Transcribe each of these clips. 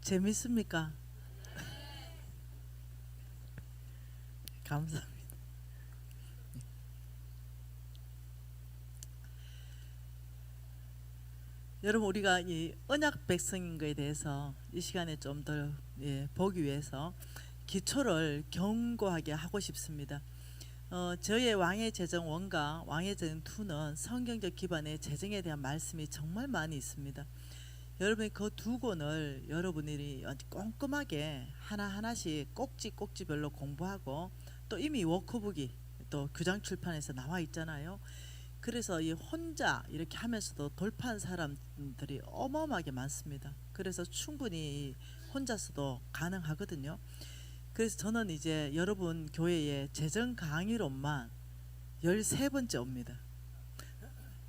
재밌습니까? 감사합니다. 여러분, 우리가 이 언약 백성인 것에 대해서 이 시간에 좀 더 보기 위해서 기초를 견고하게 하고 싶습니다. 저의 왕의 제정 1과 왕의 제정 2는 성경적 기반의 제정에 대한 말씀이 정말 많이 있습니다. 여러분이 그 두 권을 여러분들이 아주 꼼꼼하게 하나하나씩 꼭지꼭지별로 공부하고, 또 이미 워크북이 또 규장 출판에서 나와 있잖아요. 그래서 이 혼자 이렇게 하면서도 돌파한 사람들이 어마어마하게 많습니다. 그래서 충분히 혼자서도 가능하거든요. 그래서 저는 이제 여러분 교회에 재정 강의론만 13번째 옵니다.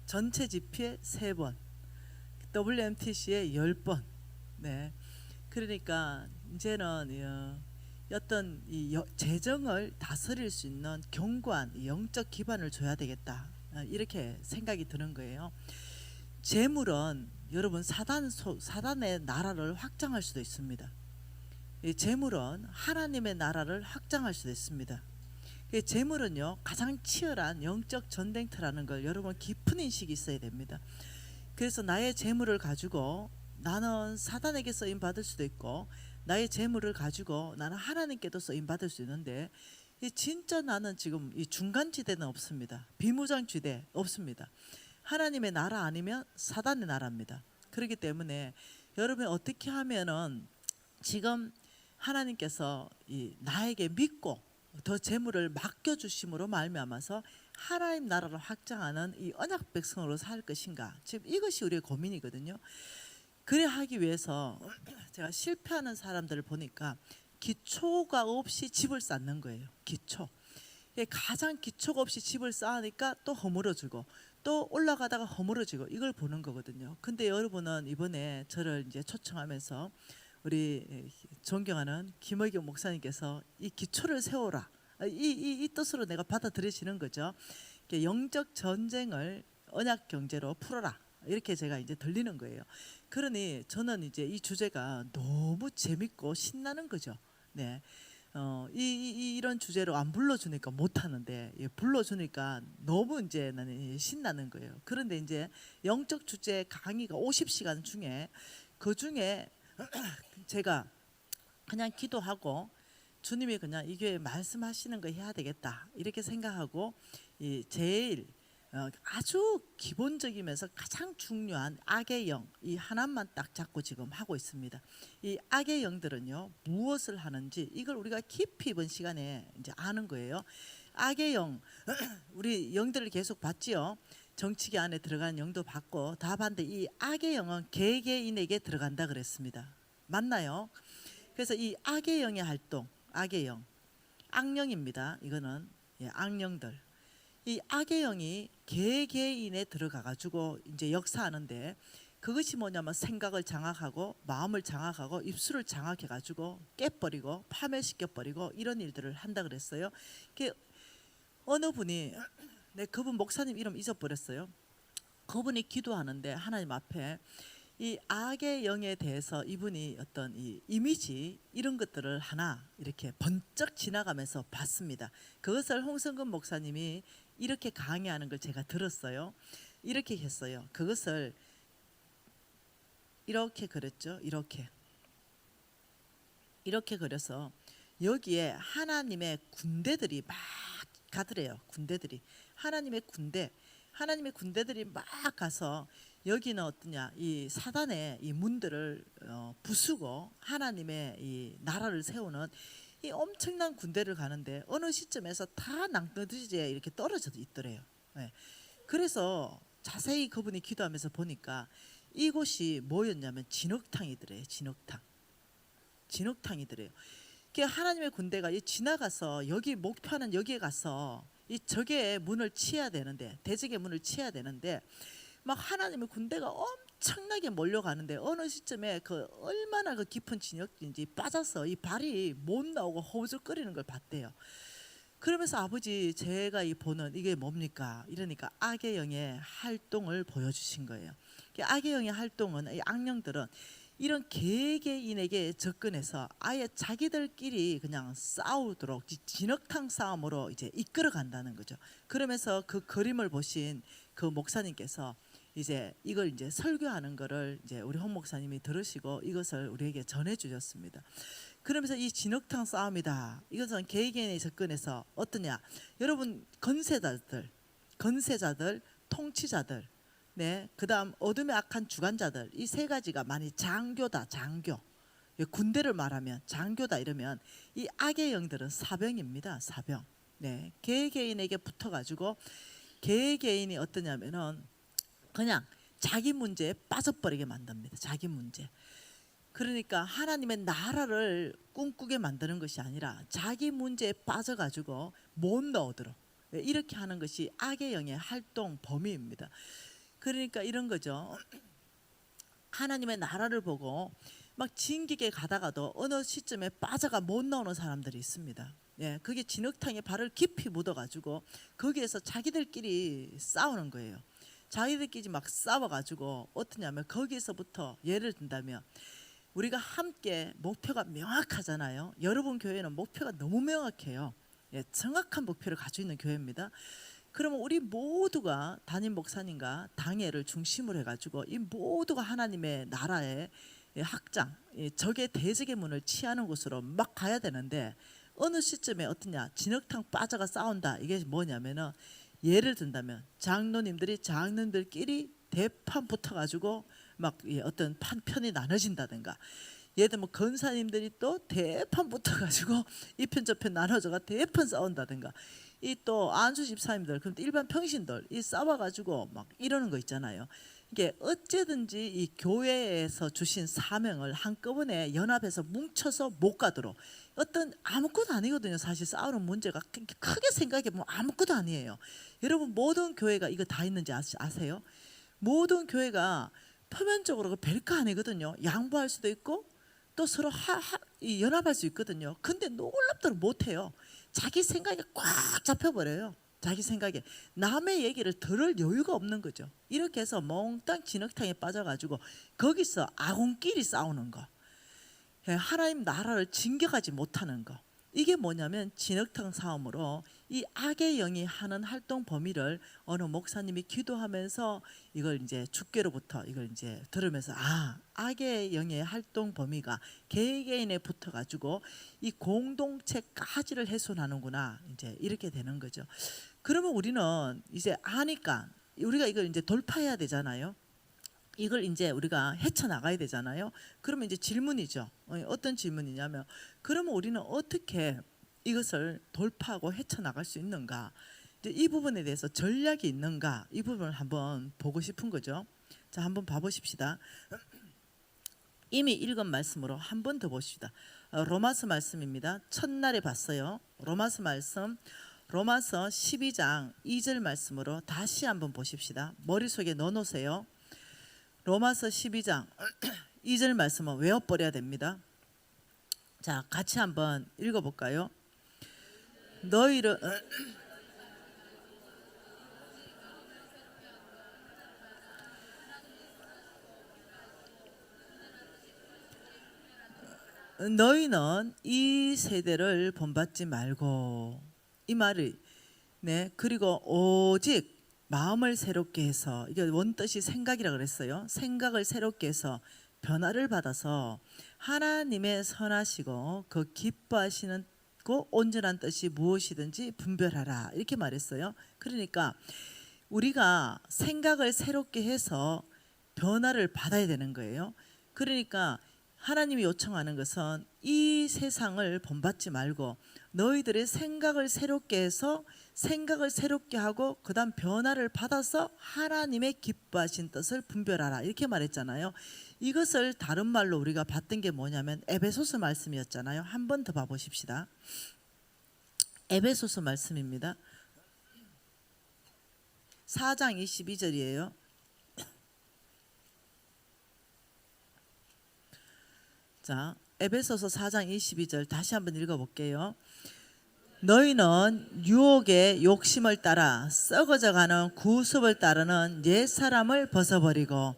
전체 집회에 3번, WMTC에 10번. 네. 그러니까 이제는 어떤 재정을 다스릴 수 있는 견고한 영적 기반을 줘야 되겠다, 이렇게 생각이 드는 거예요. 재물은 여러분 사단의 나라를 확장할 수도 있습니다. 이 재물은 하나님의 나라를 확장할 수도 있습니다. 이 재물은요, 가장 치열한 영적 전쟁터라는 걸 여러분 깊은 인식이 있어야 됩니다. 그래서 나의 재물을 가지고 나는 사단에게 쓰임 받을 수도 있고, 나의 재물을 가지고 나는 하나님께도 쓰임 받을 수 있는데, 진짜 나는 지금 이 중간지대는 없습니다. 비무장지대 없습니다. 하나님의 나라 아니면 사단의 나라입니다. 그렇기 때문에 여러분이 어떻게 하면은 지금 하나님께서 나에게 믿고 더 재물을 맡겨주심으로 말미암아서 하나님 나라를 확장하는 이 언약 백성으로 살 것인가, 지금 이것이 우리의 고민이거든요. 그래 하기 위해서 제가 실패하는 사람들을 보니까 기초가 없이 집을 쌓는 거예요. 기초. 가장 기초가 없이 집을 쌓으니까 또 허물어지고 또 올라가다가 허물어지고, 이걸 보는 거거든요. 근데 여러분은 이번에 저를 이제 초청하면서 우리 존경하는 김의겸 목사님께서 이 기초를 세워라, 이 뜻으로 내가 받아들여지는 거죠. 영적 전쟁을 언약 경제로 풀어라, 이렇게 제가 이제 들리는 거예요. 그러니 저는 이제 이 주제가 너무 재밌고 신나는 거죠. 네. 이런 주제로 안 불러주니까 못 하는데, 불러주니까 너무 이제 나는 신나는 거예요. 그런데 이제 영적 주제 강의가 50시간 중에 그 중에 제가 그냥 기도하고 주님이 그냥 이 교회 말씀하시는 거 해야 되겠다, 이렇게 생각하고 제일 아주 기본적이면서 가장 중요한 악의 영, 이 하나만 딱 잡고 지금 하고 있습니다. 이 악의 영들은요, 무엇을 하는지 이걸 우리가 깊이 이번 시간에 이제 아는 거예요. 악의 영, 우리 영들을 계속 봤지요. 정치계 안에 들어가는 영도 봤고 다 봤는데, 이 악의 영은 개개인에게 들어간다 그랬습니다. 맞나요? 그래서 이 악의 영의 활동, 악의 영, 악령입니다. 이거는 악령들. 이 악의 영이 개개인에 들어가 가지고 이제 역사하는데, 그것이 뭐냐면 생각을 장악하고 마음을 장악하고 입술을 장악해 가지고 깨버리고 파멸시켜 버리고 이런 일들을 한다 그랬어요. 어느 분이, 그분 목사님 이름 잊어버렸어요. 그분이 기도하는데 하나님 앞에 이 악의 영에 대해서 이분이 어떤 이 이미지 이런 것들을 하나 이렇게 번쩍 지나가면서 봤습니다. 그것을 홍성근 목사님이 이렇게 강의하는 걸 제가 들었어요. 이렇게 했어요. 그것을 이렇게 그렸죠. 이렇게 그려서 여기에 하나님의 군대들이 막 가더래요. 군대들이, 하나님의 군대들이 막 가서 여기는 어떠냐, 이 사단의 이 문들을 부수고 하나님의 이 나라를 세우는 이 엄청난 군대를 가는데, 어느 시점에서 다 낭떠러지에 이렇게 떨어져 있더래요. 네. 그래서 자세히 그분이 기도하면서 보니까 이곳이 뭐였냐면 진흙탕이더래요. 진흙탕이더래요. 하나님의 군대가 지나가서 여기 목표하는 여기에 가서 이 적의 문을 치야 되는데, 대적의 문을 치야 되는데, 막 하나님의 군대가 엄청나게 몰려가는데 어느 시점에 얼마나 깊은 진역인지 빠져서 이 발이 못 나오고 허우적거리는 걸 봤대요. 그러면서 아버지, 제가 보는 이게 뭡니까? 이러니까 악의 영의 활동을 보여주신 거예요. 악의 영의 활동은, 이 악령들은 이런 개개인에게 접근해서 아예 자기들끼리 그냥 싸우도록 진흙탕 싸움으로 이제 이끌어 간다는 거죠. 그러면서 그 그림을 보신 그 목사님께서 이제 이걸 이제 설교하는 거를 이제 우리 홍 목사님이 들으시고 이것을 우리에게 전해 주셨습니다. 그러면서 이 진흙탕 싸움이다. 이것은 개개인의 접근해서 어떠냐? 여러분 건세자들, 통치자들, 네, 그다음 어둠의 악한 주관자들 이 세 가지가 많이 장교다. 장교. 군대를 말하면 장교다 이러면 이 악의 영들은 사병입니다. 사병. 네, 개개인에게 붙어가지고 개개인이 어떠냐면은 그냥 자기 문제에 빠져버리게 만듭니다. 자기 문제. 그러니까 하나님의 나라를 꿈꾸게 만드는 것이 아니라 자기 문제에 빠져가지고 못 넣어들어. 이렇게 하는 것이 악의 영의 활동 범위입니다. 그러니까 이런 거죠. 하나님의 나라를 보고 막 진기게 가다가도 어느 시점에 빠져가 못 나오는 사람들이 있습니다. 예, 그게 진흙탕에 발을 깊이 묻어가지고 거기에서 자기들끼리 싸우는 거예요. 자기들끼리 막 싸워가지고 어떠냐면 거기에서부터 예를 든다면 우리가 함께 목표가 명확하잖아요. 여러분 교회는 목표가 너무 명확해요. 예, 정확한 목표를 가지고 있는 교회입니다. 그러면 우리 모두가 담임 목사님과 당회를 중심으로 해가지고 이 모두가 하나님의 나라의 확장, 적의 대적의 문을 취하는 곳으로 막 가야 되는데 어느 시점에 어떠냐 진흙탕 빠져가 싸운다. 이게 뭐냐면은 예를 든다면 장로님들이 장로님들끼리 대판 붙어가지고 막 어떤 편이 나눠진다든가 예를 들면 건사님들이 또 대판 붙어가지고 이 편 저 편 나눠져가 대판 싸운다든가 이 또 안수 집사님들 그럼 일반 평신들 이 싸워가지고 막 이러는 거 있잖아요. 이게 어쨌든지 이 교회에서 주신 사명을 한꺼번에 연합해서 뭉쳐서 못 가도록 어떤 아무것도 아니거든요. 사실 싸우는 문제가 크게 생각해 보면 아무것도 아니에요. 여러분 모든 교회가 이거 다 있는지 아세요? 모든 교회가 표면적으로 별거 아니거든요. 양보할 수도 있고 또 서로 연합할 수 있거든요. 근데 놀랍도록 못해요. 자기 생각에 꽉 잡혀버려요. 자기 생각에 남의 얘기를 들을 여유가 없는 거죠. 이렇게 해서 몽땅 진흙탕에 빠져가지고 거기서 아군끼리 싸우는 거, 하나님 나라를 진격하지 못하는 거, 이게 뭐냐면 진흙탕 싸움으로 이 악의 영이 하는 활동 범위를 어느 목사님이 기도하면서 이걸 이제 주께로부터 이걸 이제 들으면서 악의 영의 활동 범위가 개개인에 붙어가지고 이 공동체까지를 훼손하는구나 이제 이렇게 되는 거죠. 그러면 우리는 이제 아니까 우리가 이걸 이제 돌파해야 되잖아요. 이걸 이제 우리가 헤쳐나가야 되잖아요. 그러면 이제 질문이죠. 어떤 질문이냐면 그러면 우리는 어떻게 이것을 돌파하고 헤쳐나갈 수 있는가, 이제 이 부분에 대해서 전략이 있는가, 이 부분을 한번 보고 싶은 거죠. 자, 한번 봐보십시다. 이미 읽은 말씀으로 한 번 더 보십시다. 로마서 말씀입니다. 첫날에 봤어요. 로마서 말씀 로마서 12장 2절 말씀으로 다시 한번 보십시다. 머릿속에 넣어놓으세요. 로마서 12장 2절 말씀은 외워버려야 됩니다. 자, 같이 한번 읽어볼까요? 너희를 너희는 이 세대를 본받지 말고, 이 말이 그리고 오직 마음을 새롭게 해서, 이게 원뜻이 생각이라 그랬어요. 생각을 새롭게 해서 변화를 받아서 하나님의 선하시고 그 기뻐하시는 그 온전한 뜻이 무엇이든지 분별하라, 이렇게 말했어요. 그러니까 우리가 생각을 새롭게 해서 변화를 받아야 되는 거예요. 그러니까 하나님이 요청하는 것은 이 세상을 본받지 말고 너희들의 생각을 새롭게 해서 생각을 새롭게 하고 그 다음 변화를 받아서 하나님의 기뻐하신 뜻을 분별하라, 이렇게 말했잖아요. 이것을 다른 말로 우리가 봤던 게 뭐냐면 에베소서 말씀이었잖아요. 한 번 더 봐보십시다. 에베소서 말씀입니다. 4장 22절이에요. 자, 에베소서 4장 22절 다시 한번 읽어볼게요. 너희는 유혹의 욕심을 따라 썩어져가는 구습을 따르는 옛사람을 벗어버리고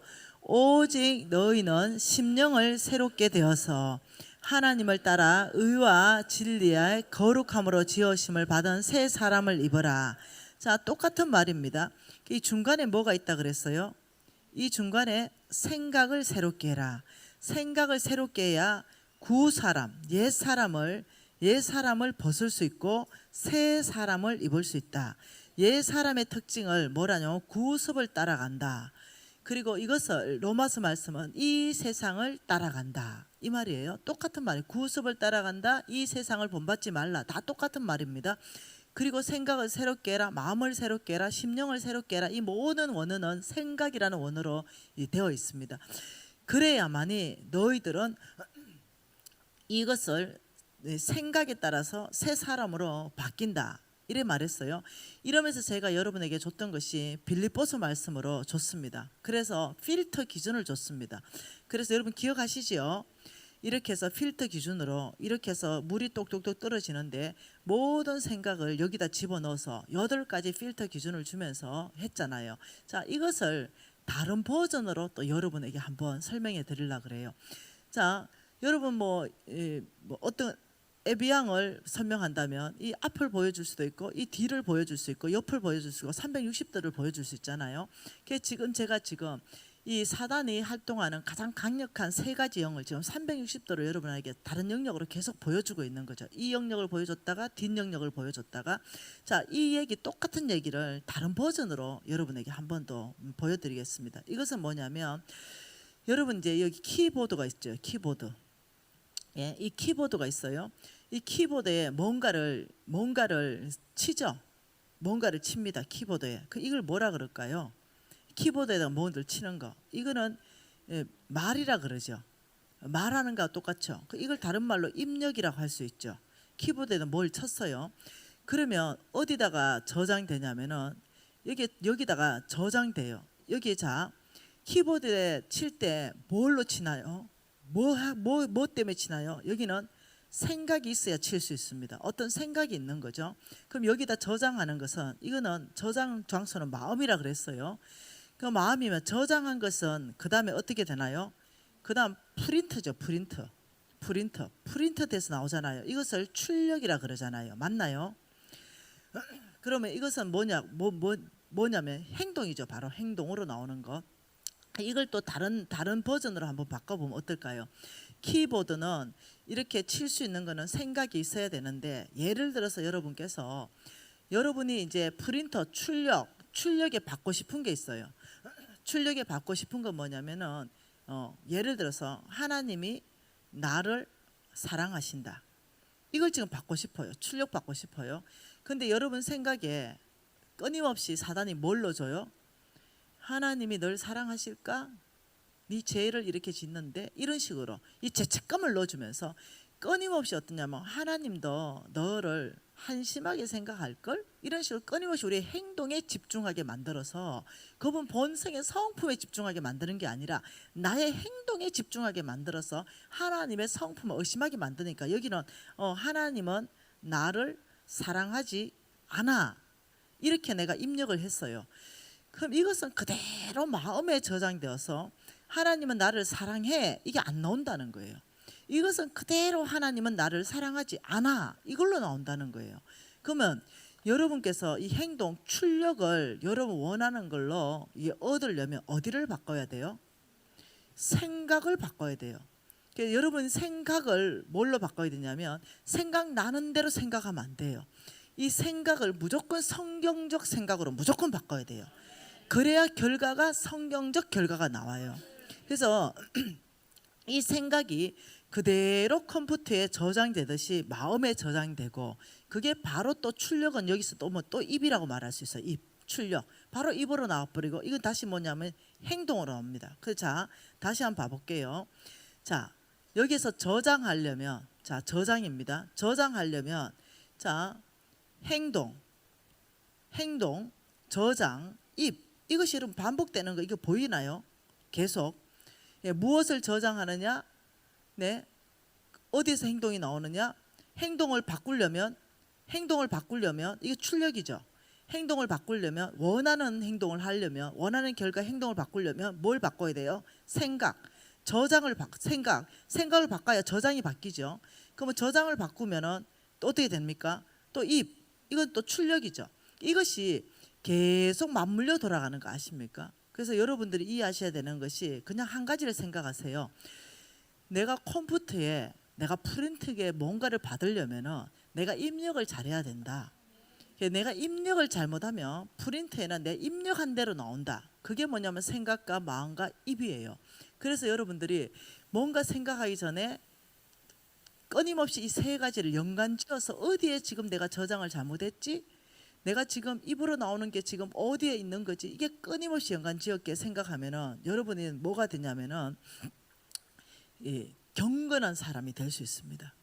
오직 너희는 심령을 새롭게 되어서 하나님을 따라 의와 진리의 거룩함으로 지으심을 받은 새 사람을 입어라. 자, 똑같은 말입니다. 이 중간에 뭐가 있다 그랬어요? 이 중간에 생각을 새롭게 해라. 생각을 새롭게 해야 구사람, 옛 사람을 벗을 수 있고 새 사람을 입을 수 있다. 옛 사람의 특징을 뭐라뇨? 구습을 따라간다. 그리고 이것을 로마서 말씀은 이 세상을 따라간다 이 말이에요. 똑같은 말이에요. 구습을 따라간다. 이 세상을 본받지 말라. 다 똑같은 말입니다. 그리고 생각을 새롭게 해라. 마음을 새롭게 해라. 심령을 새롭게 해라. 이 모든 원어는 생각이라는 원어로 되어 있습니다. 그래야만이 너희들은 이것을 생각에 따라서 새 사람으로 바뀐다 이래 말했어요. 이러면서 제가 여러분에게 줬던 것이 빌립보서 말씀으로 줬습니다. 그래서 필터 기준을 줬습니다. 그래서 여러분 기억하시지요? 이렇게 해서 필터 기준으로 이렇게 해서 물이 똑똑똑 떨어지는데 모든 생각을 여기다 집어넣어서 8가지 필터 기준을 주면서 했잖아요. 자, 이것을 다른 버전으로 또 여러분에게 한번 설명해 드리려고 그래요. 자, 여러분 뭐 어떤 에비앙을 설명한다면 이 앞을 보여줄 수도 있고 이 뒤를 보여줄 수 있고 옆을 보여줄 수 있고 360도를 보여줄 수 있잖아요. 지금 제가 이 사단이 활동하는 가장 강력한 3가지 영을 지금 360도로 여러분에게 다른 영역으로 계속 보여주고 있는 거죠. 이 영역을 보여줬다가 뒷 영역을 보여줬다가 자, 이 얘기 똑같은 얘기를 다른 버전으로 여러분에게 한 번 더 보여드리겠습니다. 이것은 뭐냐면 여러분 이제 여기 키보드가 있죠. 키보드. 예, 이 키보드가 있어요. 이 키보드에 뭔가를 치죠. 뭔가를 칩니다. 키보드에. 이걸 뭐라 그럴까요? 키보드에다가 뭔가를 치는 거. 이거는 말이라 그러죠. 말하는 거와 똑같죠. 이걸 다른 말로 입력이라고 할 수 있죠. 키보드에다 뭘 쳤어요. 그러면 어디다가 저장되냐면은 여기다가 저장돼요. 여기 자 키보드에 칠 때 뭘로 치나요? 뭐 때문에 치나요? 여기는 생각이 있어야 칠 수 있습니다. 어떤 생각이 있는 거죠. 그럼 여기다 저장하는 것은 이거는 저장 장소는 마음이라 그랬어요. 그 마음이면 저장한 것은 그 다음에 어떻게 되나요? 그 다음 프린트죠. 프린트 돼서 나오잖아요. 이것을 출력이라 그러잖아요. 맞나요? 그러면 이것은 뭐냐면 행동이죠. 바로 행동으로 나오는 것. 이걸 또 다른 버전으로 한번 바꿔보면 어떨까요? 키보드는 이렇게 칠 수 있는 거는 생각이 있어야 되는데 예를 들어서 여러분이 이제 프린터 출력에 받고 싶은 게 있어요. 출력에 받고 싶은 건 뭐냐면은 예를 들어서 하나님이 나를 사랑하신다. 이걸 지금 받고 싶어요. 출력 받고 싶어요. 근데 여러분 생각에 끊임없이 사단이 뭘 넣어줘요? 하나님이 널 사랑하실까? 네 죄를 이렇게 짓는데 이런 식으로 이 죄책감을 넣어주면서 끊임없이 어떠냐면 하나님도 너를 한심하게 생각할걸? 이런 식으로 끊임없이 우리의 행동에 집중하게 만들어서 그분 본성의 성품에 집중하게 만드는 게 아니라 나의 행동에 집중하게 만들어서 하나님의 성품을 의심하게 만드니까 여기는 하나님은 나를 사랑하지 않아 이렇게 내가 입력을 했어요. 그럼 이것은 그대로 마음에 저장되어서 하나님은 나를 사랑해 이게 안 나온다는 거예요. 이것은 그대로 하나님은 나를 사랑하지 않아 이걸로 나온다는 거예요. 그러면 여러분께서 이 행동 출력을 여러분 원하는 걸로 얻으려면 어디를 바꿔야 돼요? 생각을 바꿔야 돼요. 그러니까 여러분 생각을 뭘로 바꿔야 되냐면 생각나는 대로 생각하면 안 돼요. 이 생각을 무조건 성경적 생각으로 무조건 바꿔야 돼요. 그래야 결과가 성경적 결과가 나와요. 그래서 이 생각이 그대로 컴퓨터에 저장되듯이 마음에 저장되고 그게 바로 또 출력은 여기서 또 입이라고 말할 수 있어요. 입 출력 바로 입으로 나와버리고 이건 다시 뭐냐면 행동으로 옵니다. 자 다시 한번 봐볼게요. 자 여기서 저장하려면 자 저장입니다. 저장하려면 자 행동 저장 입 이것이 여러분 반복되는 거 이거 보이나요? 계속 무엇을 저장하느냐? 네, 어디서 행동이 나오느냐? 행동을 바꾸려면 이게 출력이죠. 행동을 바꾸려면, 원하는 행동을 하려면, 원하는 결과 행동을 바꾸려면 뭘 바꿔야 돼요? 생각. 생각을 바꿔야 저장이 바뀌죠. 그러면 저장을 바꾸면은 또 어떻게 됩니까? 또 이건 또 출력이죠. 이것이 계속 맞물려 돌아가는 거 아십니까? 그래서 여러분들이 이해하셔야 되는 것이 그냥 한 가지를 생각하세요. 내가 컴퓨터에 내가 프린트기에 뭔가를 받으려면은 내가 입력을 잘해야 된다. 내가 입력을 잘못하면 프린트에는 내 입력한 대로 나온다. 그게 뭐냐면 생각과 마음과 입이에요. 그래서 여러분들이 뭔가 생각하기 전에 끊임없이 이 세 가지를 연관지어서 어디에 지금 내가 저장을 잘못했지? 내가 지금 입으로 나오는 게 지금 어디에 있는 거지? 이게 끊임없이 연관지었게 생각하면은 여러분이 뭐가 되냐면은 경건한 사람이 될 수 있습니다.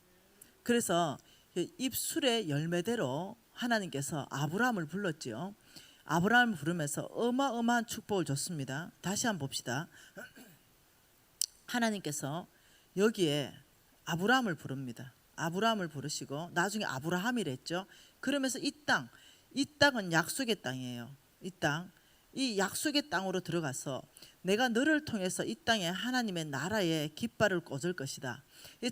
그래서 입술의 열매대로 하나님께서 아브라함을 불렀지요. 아브라함을 부르면서 어마어마한 축복을 줬습니다. 다시 한번 봅시다. 하나님께서 여기에 아브라함을 부릅니다. 아브라함을 부르시고 나중에 아브라함이랬죠. 그러면서 이 땅은 약속의 땅이에요. 이 약속의 땅으로 들어가서 내가 너를 통해서 이 땅에 하나님의 나라의 깃발을 꽂을 것이다.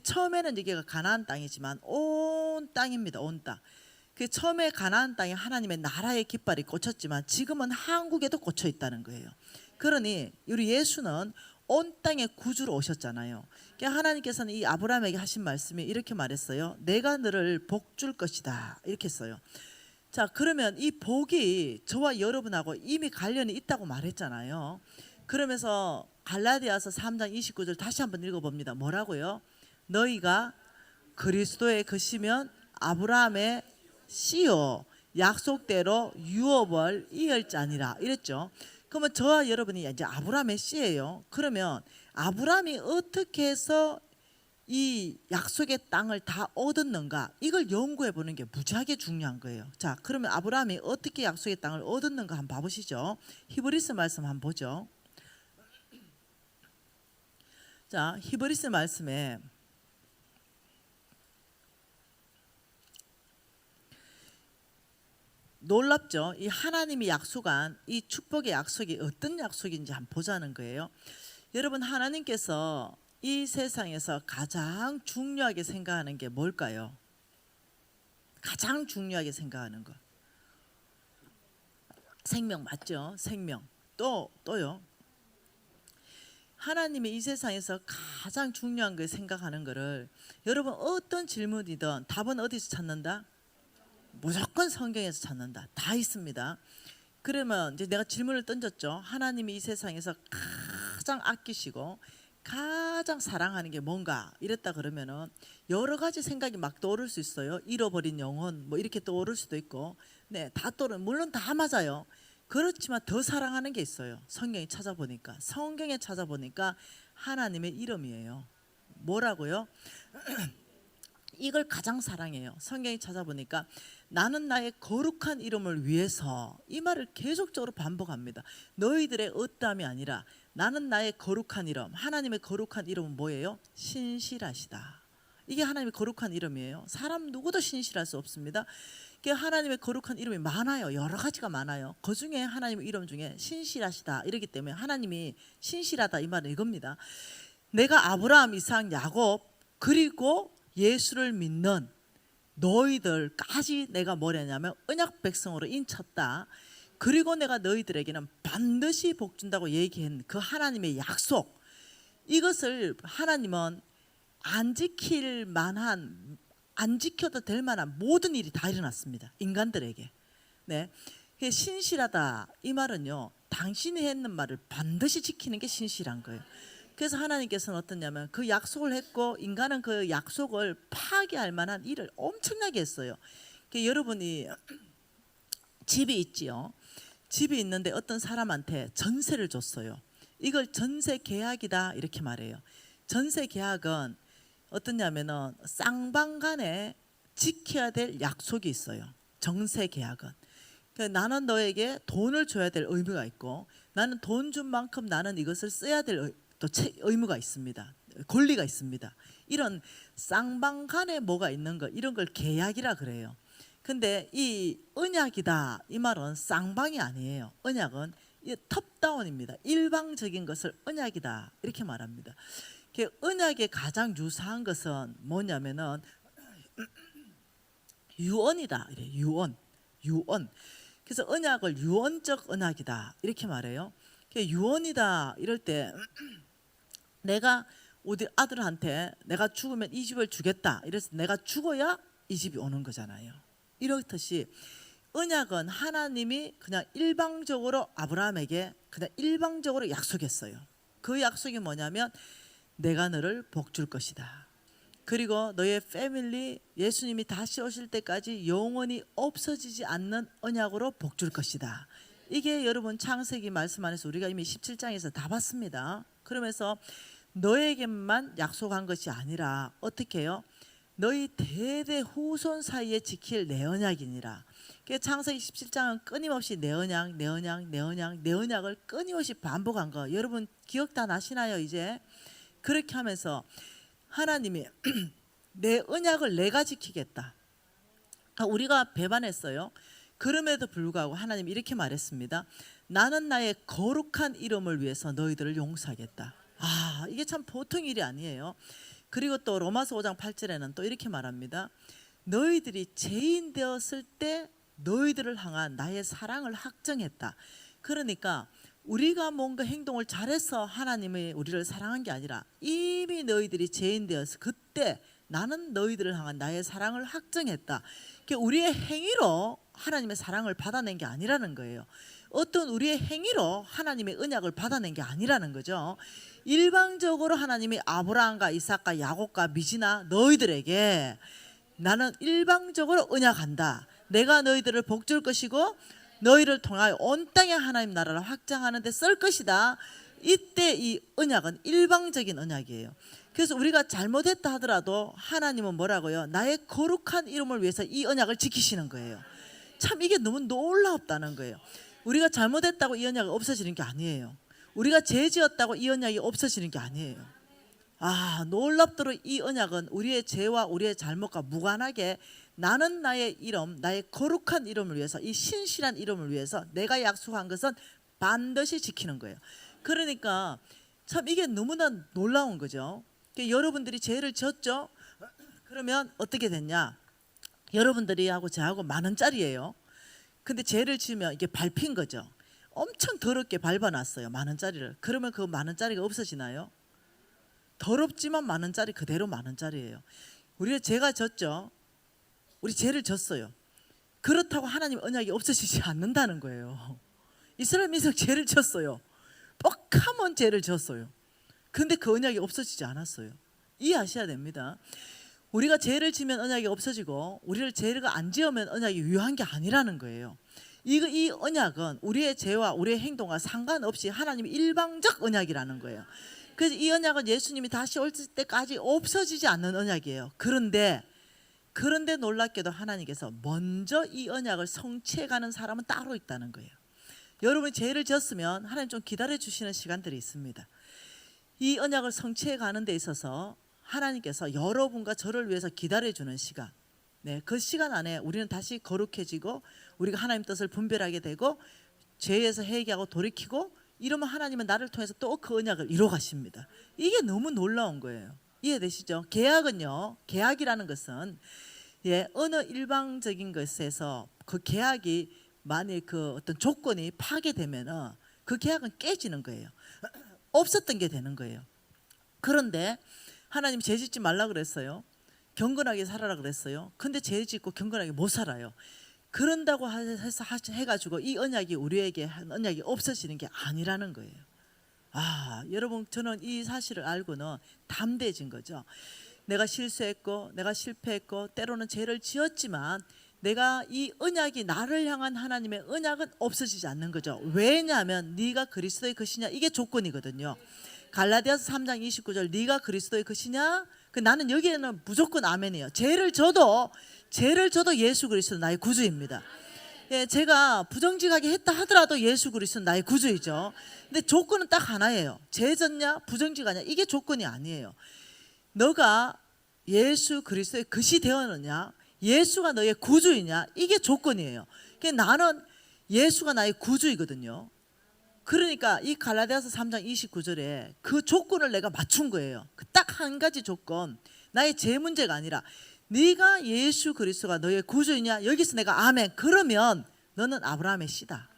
처음에는 여기가 가나안 땅이지만 온 땅입니다. 온 땅. 처음에 가나안 땅에 하나님의 나라의 깃발이 꽂혔지만 지금은 한국에도 꽂혀 있다는 거예요. 그러니 우리 예수는 온 땅에 구주로 오셨잖아요. 하나님께서는 이 아브라함에게 하신 말씀이 이렇게 말했어요. 내가 너를 복 줄 것이다. 이렇게 했어요. 자, 그러면 이 복이 저와 여러분하고 이미 관련이 있다고 말했잖아요. 그러면서 갈라디아서 3장 29절 다시 한번 읽어봅니다. 뭐라고요? 너희가 그리스도의 것이면 아브라함의 씨요 약속대로 유업을 이을 자니라 이랬죠. 그러면 저와 여러분이 이제 아브라함의 씨예요. 그러면 아브라함이 어떻게 해서 이 약속의 땅을 다 얻었는가, 이걸 연구해 보는 게 무지하게 중요한 거예요. 자, 그러면 아브라함이 어떻게 약속의 땅을 얻었는가 한번 봐보시죠. 히브리서 말씀 한번 보죠. 자, 히브리서 말씀에 놀랍죠. 이 하나님이 약속한 이 축복의 약속이 어떤 약속인지 한번 보자는 거예요. 여러분, 하나님께서 이 세상에서 가장 중요하게 생각하는 게 뭘까요? 가장 중요하게 생각하는 거. 생명 맞죠? 생명. 또요. 하나님이 이 세상에서 가장 중요한 걸 생각하는 거를 여러분 어떤 질문이든 답은 어디서 찾는다? 무조건 성경에서 찾는다. 다 있습니다. 그러면 이제 내가 질문을 던졌죠. 하나님이 이 세상에서 가장 아끼시고 가장 사랑하는 게 뭔가 이랬다 그러면은 여러 가지 생각이 막 떠오를 수 있어요. 잃어버린 영혼 뭐 이렇게 떠오를 수도 있고, 네, 다 떠오르는, 물론 다 맞아요. 그렇지만 더 사랑하는 게 있어요. 성경에 찾아보니까 하나님의 이름이에요. 뭐라고요? 이걸 가장 사랑해요. 성경에 찾아보니까 나는 나의 거룩한 이름을 위해서, 이 말을 계속적으로 반복합니다. 너희들의 어떠함이 아니라 나는 나의 거룩한 이름, 하나님의 거룩한 이름은 뭐예요? 신실하시다. 이게 하나님의 거룩한 이름이에요. 사람 누구도 신실할 수 없습니다. 하나님의 거룩한 이름이 많아요. 여러 가지가 많아요. 그 중에 하나님의 이름 중에 신실하시다 이러기 때문에 하나님이 신실하다 이 말은 이겁니다. 내가 아브라함, 이삭, 야곱 그리고 예수를 믿는 너희들까지 내가 뭐냐면 언약 백성으로 인쳤다. 그리고 내가 너희들에게는 반드시 복 준다고 얘기한 그 하나님의 약속, 이것을 하나님은 안 지켜도 될 만한 모든 일이 다 일어났습니다. 인간들에게. 네, 신실하다 이 말은요, 당신이 했는 말을 반드시 지키는 게 신실한 거예요. 그래서 하나님께서는 어떠냐면 그 약속을 했고 인간은 그 약속을 파괴할 만한 일을 엄청나게 했어요. 여러분이 집이 있지요. 집이 있는데 어떤 사람한테 전세를 줬어요. 이걸 전세 계약이다 이렇게 말해요. 전세 계약은 어떠냐면은 쌍방간에 지켜야 될 약속이 있어요. 전세 계약은. 나는 너에게 돈을 줘야 될 의무가 있고, 나는 돈 준 만큼 나는 이것을 써야 될 또 의무가 있습니다. 권리가 있습니다. 이런 쌍방간에 뭐가 있는 거, 이런 걸 계약이라 그래요. 근데 이 언약이다 이 말은 쌍방이 아니에요. 언약은 톱다운입니다. 일방적인 것을 언약이다 이렇게 말합니다. 언약의 가장 유사한 것은 뭐냐면은 유언이다. 이래. 유언. 그래서 언약을 유언적 언약이다 이렇게 말해요. 유언이다 이럴 때 내가 우리 아들한테 내가 죽으면 이 집을 주겠다 이래서 내가 죽어야 이 집이 오는 거잖아요. 이렇듯이 언약은 하나님이 그냥 일방적으로 아브라함에게 그냥 일방적으로 약속했어요. 그 약속이 뭐냐면 내가 너를 복 줄 것이다. 그리고 너의 패밀리 예수님이 다시 오실 때까지 영원히 없어지지 않는 언약으로 복 줄 것이다. 이게 여러분 창세기 말씀 안에서 우리가 이미 17장에서 다 봤습니다. 그러면서 너에게만 약속한 것이 아니라 어떻게 해요? 너희 대대 후손 사이에 지킬 내 언약이니라. 창세기 17장은 끊임없이 내 언약을 끊임없이 반복한 거 여러분 기억 다 나시나요? 이제 그렇게 하면서 하나님이 내 언약을 내가 지키겠다. 우리가 배반했어요. 그럼에도 불구하고 하나님이 이렇게 말했습니다. 나는 나의 거룩한 이름을 위해서 너희들을 용서하겠다. 이게 참 보통 일이 아니에요. 그리고 또 로마서 5장 8절에는 또 이렇게 말합니다. 너희들이 죄인 되었을 때 너희들을 향한 나의 사랑을 확정했다. 그러니까 우리가 뭔가 행동을 잘해서 하나님이 우리를 사랑한 게 아니라 이미 너희들이 죄인 되어서 그때 나는 너희들을 향한 나의 사랑을 확정했다. 우리의 행위로 하나님의 사랑을 받아낸 게 아니라는 거예요. 어떤 우리의 행위로 하나님의 언약을 받아낸 게 아니라는 거죠. 일방적으로 하나님이 아브라함과 이삭과 야곱과 미지나 너희들에게 나는 일방적으로 언약한다. 내가 너희들을 복줄 것이고 너희를 통하여 온 땅에 하나님 나라를 확장하는 데 쓸 것이다. 이때 이 언약은 일방적인 언약이에요. 그래서 우리가 잘못했다 하더라도 하나님은 뭐라고요? 나의 거룩한 이름을 위해서 이 언약을 지키시는 거예요. 참 이게 너무 놀랍다는 거예요. 우리가 잘못했다고 이 언약이 없어지는 게 아니에요. 우리가 죄 지었다고 이 언약이 없어지는 게 아니에요. 놀랍도록 이 언약은 우리의 죄와 우리의 잘못과 무관하게 나는 나의 이름, 나의 거룩한 이름을 위해서 이 신실한 이름을 위해서 내가 약속한 것은 반드시 지키는 거예요. 그러니까 참 이게 너무나 놀라운 거죠. 여러분들이 죄를 졌죠? 그러면 어떻게 됐냐? 여러분들이 하고 저하고 10,000원짜리예요. 근데 죄를 지으면 이게 밟힌 거죠. 엄청 더럽게 밟아놨어요. 10,000원짜리를. 그러면 그 10,000원짜리가 없어지나요? 더럽지만 10,000원짜리 그대로 10,000원짜리예요. 우리가 죄가 졌죠. 우리 죄를 졌어요. 그렇다고 하나님 언약이 없어지지 않는다는 거예요. 이스라엘 민족 죄를 졌어요. 뻑하면 죄를 졌어요. 근데 그 언약이 없어지지 않았어요. 이해하셔야 됩니다. 우리가 죄를 지면 언약이 없어지고 우리를 죄가 안 지으면 언약이 유효한 게 아니라는 거예요. 이 언약은 우리의 죄와 우리의 행동과 상관없이 하나님의 일방적 언약이라는 거예요. 그래서 이 언약은 예수님이 다시 올 때까지 없어지지 않는 언약이에요. 그런데 놀랍게도 하나님께서 먼저 이 언약을 성취해가는 사람은 따로 있다는 거예요. 여러분이 죄를 지었으면 하나님 좀 기다려 주시는 시간들이 있습니다. 이 언약을 성취해가는 데 있어서 하나님께서 여러분과 저를 위해서 기다려주는 시간, 그 시간 안에 우리는 다시 거룩해지고 우리가 하나님 뜻을 분별하게 되고 죄에서 회개하고 돌이키고 이러면 하나님은 나를 통해서 또 그 언약을 이루어 가십니다. 이게 너무 놀라운 거예요. 이해되시죠? 계약이라는 것은 어느 일방적인 것에서 그 계약이 만일 그 어떤 조건이 파괴되면 그 계약은 깨지는 거예요. 없었던 게 되는 거예요. 그런데 하나님 죄 짓지 말라 그랬어요. 경건하게 살아라 그랬어요. 근데 죄 짓고 경건하게 못 살아요. 그런다고 해서 해가지고 이 언약이 우리에게 한 언약이 없어지는 게 아니라는 거예요. 여러분 저는 이 사실을 알고는 담대해진 거죠. 내가 실수했고 내가 실패했고 때로는 죄를 지었지만 내가 이 언약이 나를 향한 하나님의 언약은 없어지지 않는 거죠. 왜냐하면 네가 그리스도의 것이냐 이게 조건이거든요. 갈라디아서 3장 29절 네가 그리스도의 것이냐? 나는 여기에는 무조건 아멘이에요. 죄를 져도 예수 그리스도 나의 구주입니다. 제가 부정직하게 했다 하더라도 예수 그리스도 나의 구주이죠. 근데 조건은 딱 하나예요. 죄 졌냐 부정직하냐 이게 조건이 아니에요. 너가 예수 그리스도의 것이 되었느냐 예수가 너의 구주이냐? 이게 조건이에요. 그러니까 나는 예수가 나의 구주이거든요. 그러니까 이 갈라디아서 3장 29절에 그 조건을 내가 맞춘 거예요. 그 딱 한 가지 조건. 나의 제 문제가 아니라 네가 예수 그리스도가 너의 구주이냐? 여기서 내가 아멘. 그러면 너는 아브라함의 씨다.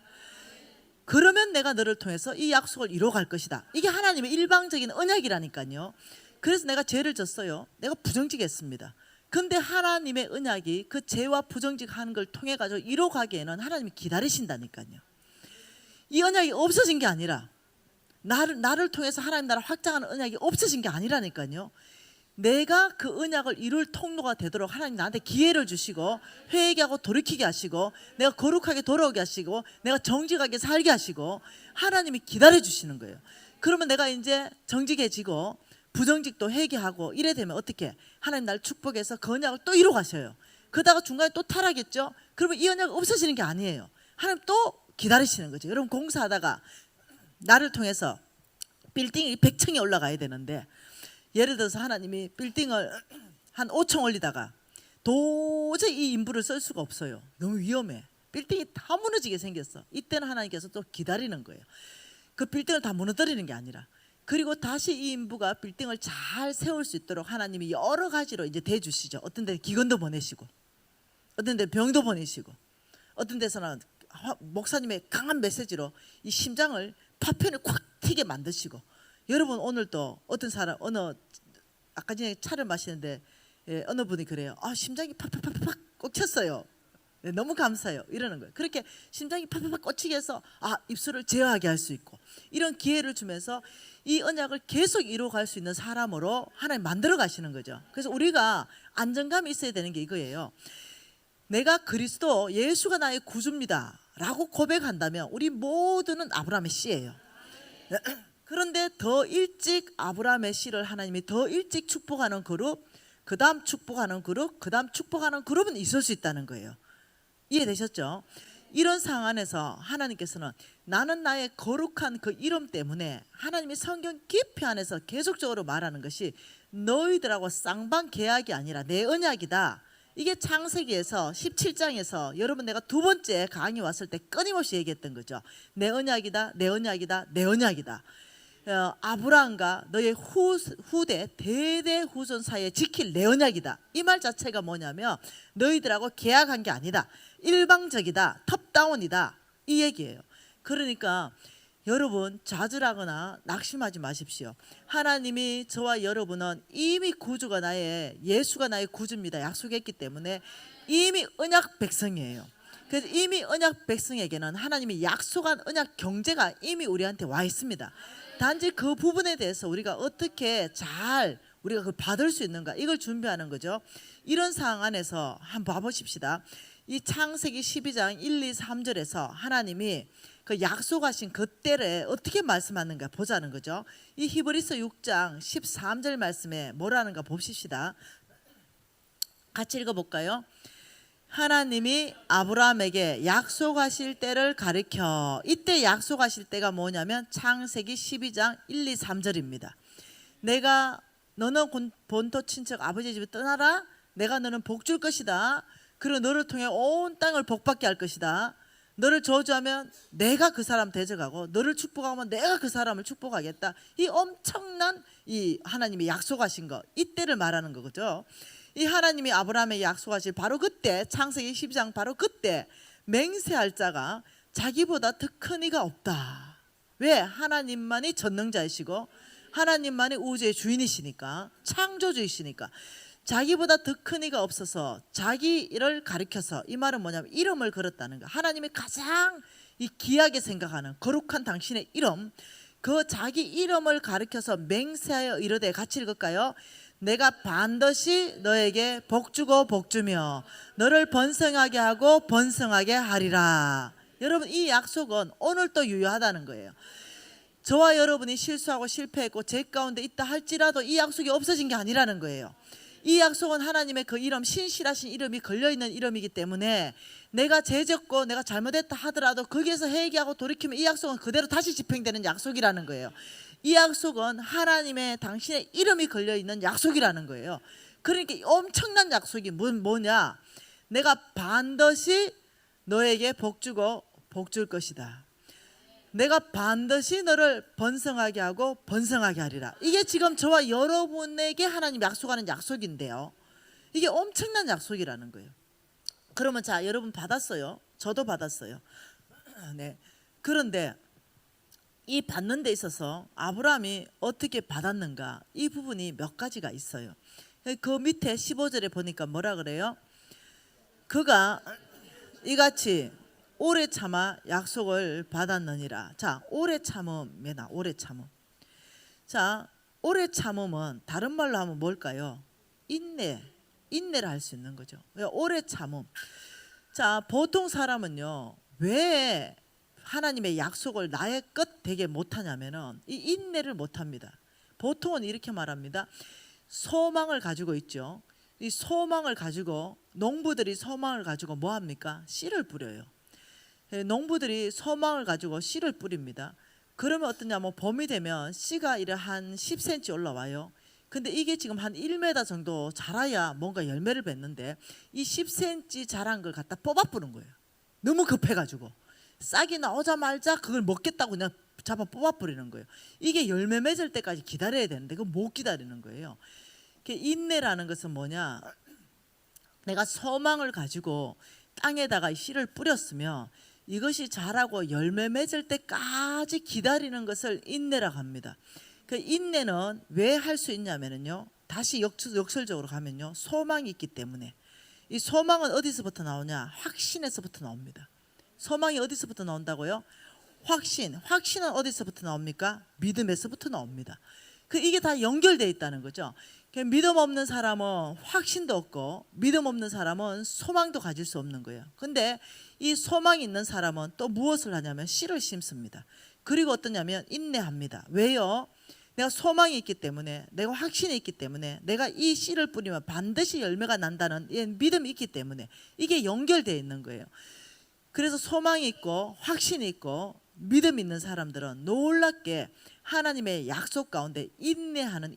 그러면 내가 너를 통해서 이 약속을 이뤄갈 것이다. 이게 하나님의 일방적인 언약이라니까요. 그래서 내가 죄를 졌어요. 내가 부정직했습니다. 근데 하나님의 언약이 그 죄와 부정직하는 걸 통해 가지고 이뤄가기에는 하나님이 기다리신다니까요. 이 언약이 없어진 게 아니라 나를 통해서 하나님 나라 확장하는 언약이 없어진 게 아니라니까요. 내가 그 언약을 이룰 통로가 되도록 하나님 나한테 기회를 주시고 회개하고 돌이키게 하시고 내가 거룩하게 돌아오게 하시고 내가 정직하게 살게 하시고 하나님이 기다려 주시는 거예요. 그러면 내가 이제 정직해지고 부정직도 회개하고 이래 되면 어떻게? 하나님 날 축복해서 그 언약을 또 이루어 가셔요. 그러다가 중간에 또 타락했죠? 그러면 이 언약이 없어지는 게 아니에요. 하나님 또 기다리시는 거죠. 여러분 공사하다가 나를 통해서 빌딩이 100층에 올라가야 되는데 예를 들어서 하나님이 빌딩을 한 5층 올리다가 도저히 이 인부를 쓸 수가 없어요. 너무 위험해. 빌딩이 다 무너지게 생겼어. 이때는 하나님께서 또 기다리는 거예요. 그 빌딩을 다 무너뜨리는 게 아니라 그리고 다시 이 인부가 빌딩을 잘 세울 수 있도록 하나님이 여러 가지로 이제 대주시죠. 어떤 데 기근도 보내시고 어떤 데 병도 보내시고 어떤 데서는 목사님의 강한 메시지로 이 심장을 파편을 콱 튀게 만드시고 여러분 오늘도 어떤 사람 아까 전에 차를 마시는데 어느 분이 그래요. 심장이 팍팍팍팍 꽂혔어요. 네, 너무 감사해요. 이러는 거예요. 그렇게 심장이 팍팍팍 꽂히게 해서 입술을 제어하게 할 수 있고 이런 기회를 주면서 이 언약을 계속 이루어갈 수 있는 사람으로 하나님 만들어 가시는 거죠. 그래서 우리가 안정감이 있어야 되는 게 이거예요. 내가 그리스도 예수가 나의 구주입니다 라고 고백한다면 우리 모두는 아브라함의 씨예요. 그런데 더 일찍 아브라함의 씨를 하나님이 더 일찍 축복하는 그룹, 그 다음 축복하는 그룹, 그 다음 축복하는 그룹은 있을 수 있다는 거예요. 이해되셨죠? 이런 상황 안에서 하나님께서는 나는 나의 거룩한 그 이름 때문에 하나님이 성경 깊이 안에서 계속적으로 말하는 것이 너희들하고 쌍방 계약이 아니라 내 언약이다. 이게 창세기에서 17장에서 여러분 내가 두 번째 강의 왔을 때 끊임없이 얘기했던 거죠. 내 언약이다, 내 언약이다, 내 언약이다. 아브라함과 너의 후대 대대 후손 사이에 지킬 내 언약이다. 이 말 자체가 뭐냐면 너희들하고 계약한 게 아니다. 일방적이다. 톱다운이다. 이 얘기예요. 그러니까 여러분 좌절하거나 낙심하지 마십시오. 하나님이 저와 여러분은 이미 구주가 예수가 나의 구주입니다 약속했기 때문에 이미 언약 백성이에요. 그래서 이미 언약 백성에게는 하나님이 약속한 언약 경제가 이미 우리한테 와 있습니다. 단지 그 부분에 대해서 우리가 어떻게 잘 우리가 그걸 받을 수 있는가 이걸 준비하는 거죠. 이런 상황 안에서 한번 봐보십시다. 이 창세기 12장 1, 2, 3절에서 하나님이 그 약속하신 그 때를 어떻게 말씀하는가 보자는 거죠. 이 히브리서 6장 13절 말씀에 뭐라는가 봅시다. 같이 읽어볼까요? 하나님이 아브라함에게 약속하실 때를 가리켜 이때 약속하실 때가 뭐냐면 창세기 12장 1, 2, 3절입니다. 너는 본토 친척 아버지 집에 떠나라. 내가 너는 복 줄 것이다. 그리고 너를 통해 온 땅을 복받게 할 것이다. 너를 저주하면 내가 그 사람 대적하고 너를 축복하면 내가 그 사람을 축복하겠다. 이 엄청난 이 하나님이 약속하신 거 이때를 말하는 거죠. 이 하나님이 아브라함에게 약속하실 바로 그때 창세기 12장 바로 그때 맹세할 자가 자기보다 더 큰 이가 없다. 왜? 하나님만이 전능자이시고 하나님만이 우주의 주인이시니까 창조주이시니까 자기보다 더 큰 이가 없어서 자기를 가리켜서 이 말은 뭐냐면 이름을 걸었다는 거. 하나님이 가장 이 귀하게 생각하는 거룩한 당신의 이름 그 자기 이름을 가리켜서 맹세하여 이르되 같이 읽을까요? 내가 반드시 너에게 복주고 복주며 너를 번성하게 하고 번성하게 하리라. 여러분 이 약속은 오늘도 유효하다는 거예요. 저와 여러분이 실수하고 실패했고 죄 가운데 있다 할지라도 이 약속이 없어진 게 아니라는 거예요. 이 약속은 하나님의 그 이름 신실하신 이름이 걸려있는 이름이기 때문에 내가 죄졌고 내가 잘못했다 하더라도 거기에서 회개하고 돌이키면 이 약속은 그대로 다시 집행되는 약속이라는 거예요. 이 약속은 하나님의 당신의 이름이 걸려있는 약속이라는 거예요. 그러니까 엄청난 약속이 뭐냐? 내가 반드시 너에게 복 주고 복 줄 것이다. 내가 반드시 너를 번성하게 하고 번성하게 하리라. 이게 지금 저와 여러분에게 하나님 약속하는 약속인데요. 이게 엄청난 약속이라는 거예요. 그러면 자, 여러분 받았어요. 저도 받았어요. 네. 그런데 이 받는 데 있어서 아브라함이 어떻게 받았는가, 이 부분이 몇 가지가 있어요. 그 밑에 15절에 보니까 뭐라 그래요? 그가 이같이 오래 참아 약속을 받았느니라. 자, 오래 참음이나 오래 참음. 자, 오래 참음은 다른 말로 하면 뭘까요? 인내를 할 수 있는 거죠. 오래 참음. 자, 보통 사람은요, 왜 하나님의 약속을 나의 것 되게 못하냐면은 이 인내를 못합니다. 보통은 이렇게 말합니다. 소망을 가지고 있죠. 이 소망을 가지고, 농부들이 소망을 가지고 뭐 합니까? 씨를 뿌려요. 농부들이 소망을 가지고 씨를 뿌립니다. 그러면 어떠냐면 봄이 되면 씨가 이래 한 10cm 올라와요. 근데 이게 지금 한 1m 정도 자라야 뭔가 열매를 맺는데 이 10cm 자란 걸 갖다 뽑아 뿌는 거예요. 너무 급해가지고 싹이 나오자마자 그걸 먹겠다고 그냥 잡아 뽑아 뿌리는 거예요. 이게 열매 맺을 때까지 기다려야 되는데 그거 못 기다리는 거예요. 인내라는 것은 뭐냐? 내가 소망을 가지고 땅에다가 씨를 뿌렸으면 이것이 자라고 열매 맺을 때까지 기다리는 것을 인내라고 합니다. 그 인내는 왜 할 수 있냐면요, 다시 역설적으로 가면요, 소망이 있기 때문에. 이 소망은 어디서부터 나오냐? 확신에서부터 나옵니다. 소망이 어디서부터 나온다고요? 확신은 어디서부터 나옵니까? 믿음에서부터 나옵니다. 이게 다 연결되어 있다는 거죠. 믿음 없는 사람은 확신도 없고 믿음 없는 사람은 소망도 가질 수 없는 거예요. 근데 이 소망이 있는 사람은 또 무엇을 하냐면 씨를 심습니다. 그리고 어떠냐면 인내합니다. 왜요? 내가 소망이 있기 때문에, 내가 확신이 있기 때문에, 내가 이 씨를 뿌리면 반드시 열매가 난다는 믿음이 있기 때문에 이게 연결되어 있는 거예요. 그래서 소망이 있고 확신이 있고 믿음 있는 사람들은 놀랍게 하나님의 약속 가운데 인내하는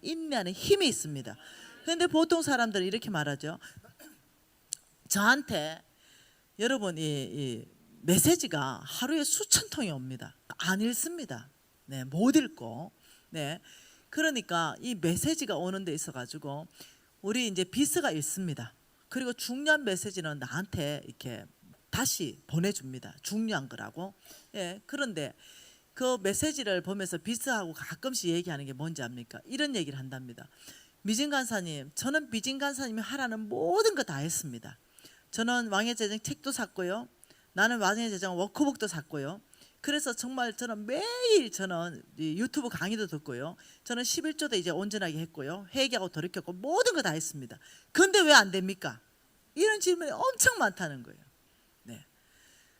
힘이 있습니다. 그런데 보통 사람들은 이렇게 말하죠. 저한테 여러분 이 메시지가 하루에 수천 통이 옵니다. 안 읽습니다. 네, 못 읽고. 네, 그러니까 이 메시지가 오는 데 있어 가지고 우리 이제 비스가 읽습니다. 그리고 중요한 메시지는 나한테 이렇게 다시 보내줍니다. 중요한 거라고. 예, 그런데 그 메시지를 보면서 비스하고 가끔씩 얘기하는 게 뭔지 압니까? 이런 얘기를 한답니다. 미진 간사님, 저는 미진 간사님이 하라는 모든 거 다 했습니다. 저는 왕의 제정 책도 샀고요. 나는 왕의 제정 워크북도 샀고요. 그래서 정말 저는 매일 저는 유튜브 강의도 듣고요. 저는 11조도 이제 온전하게 했고요. 회개하고 돌이켰고 모든 거 다 했습니다. 근데 왜 안 됩니까? 이런 질문이 엄청 많다는 거예요. 네.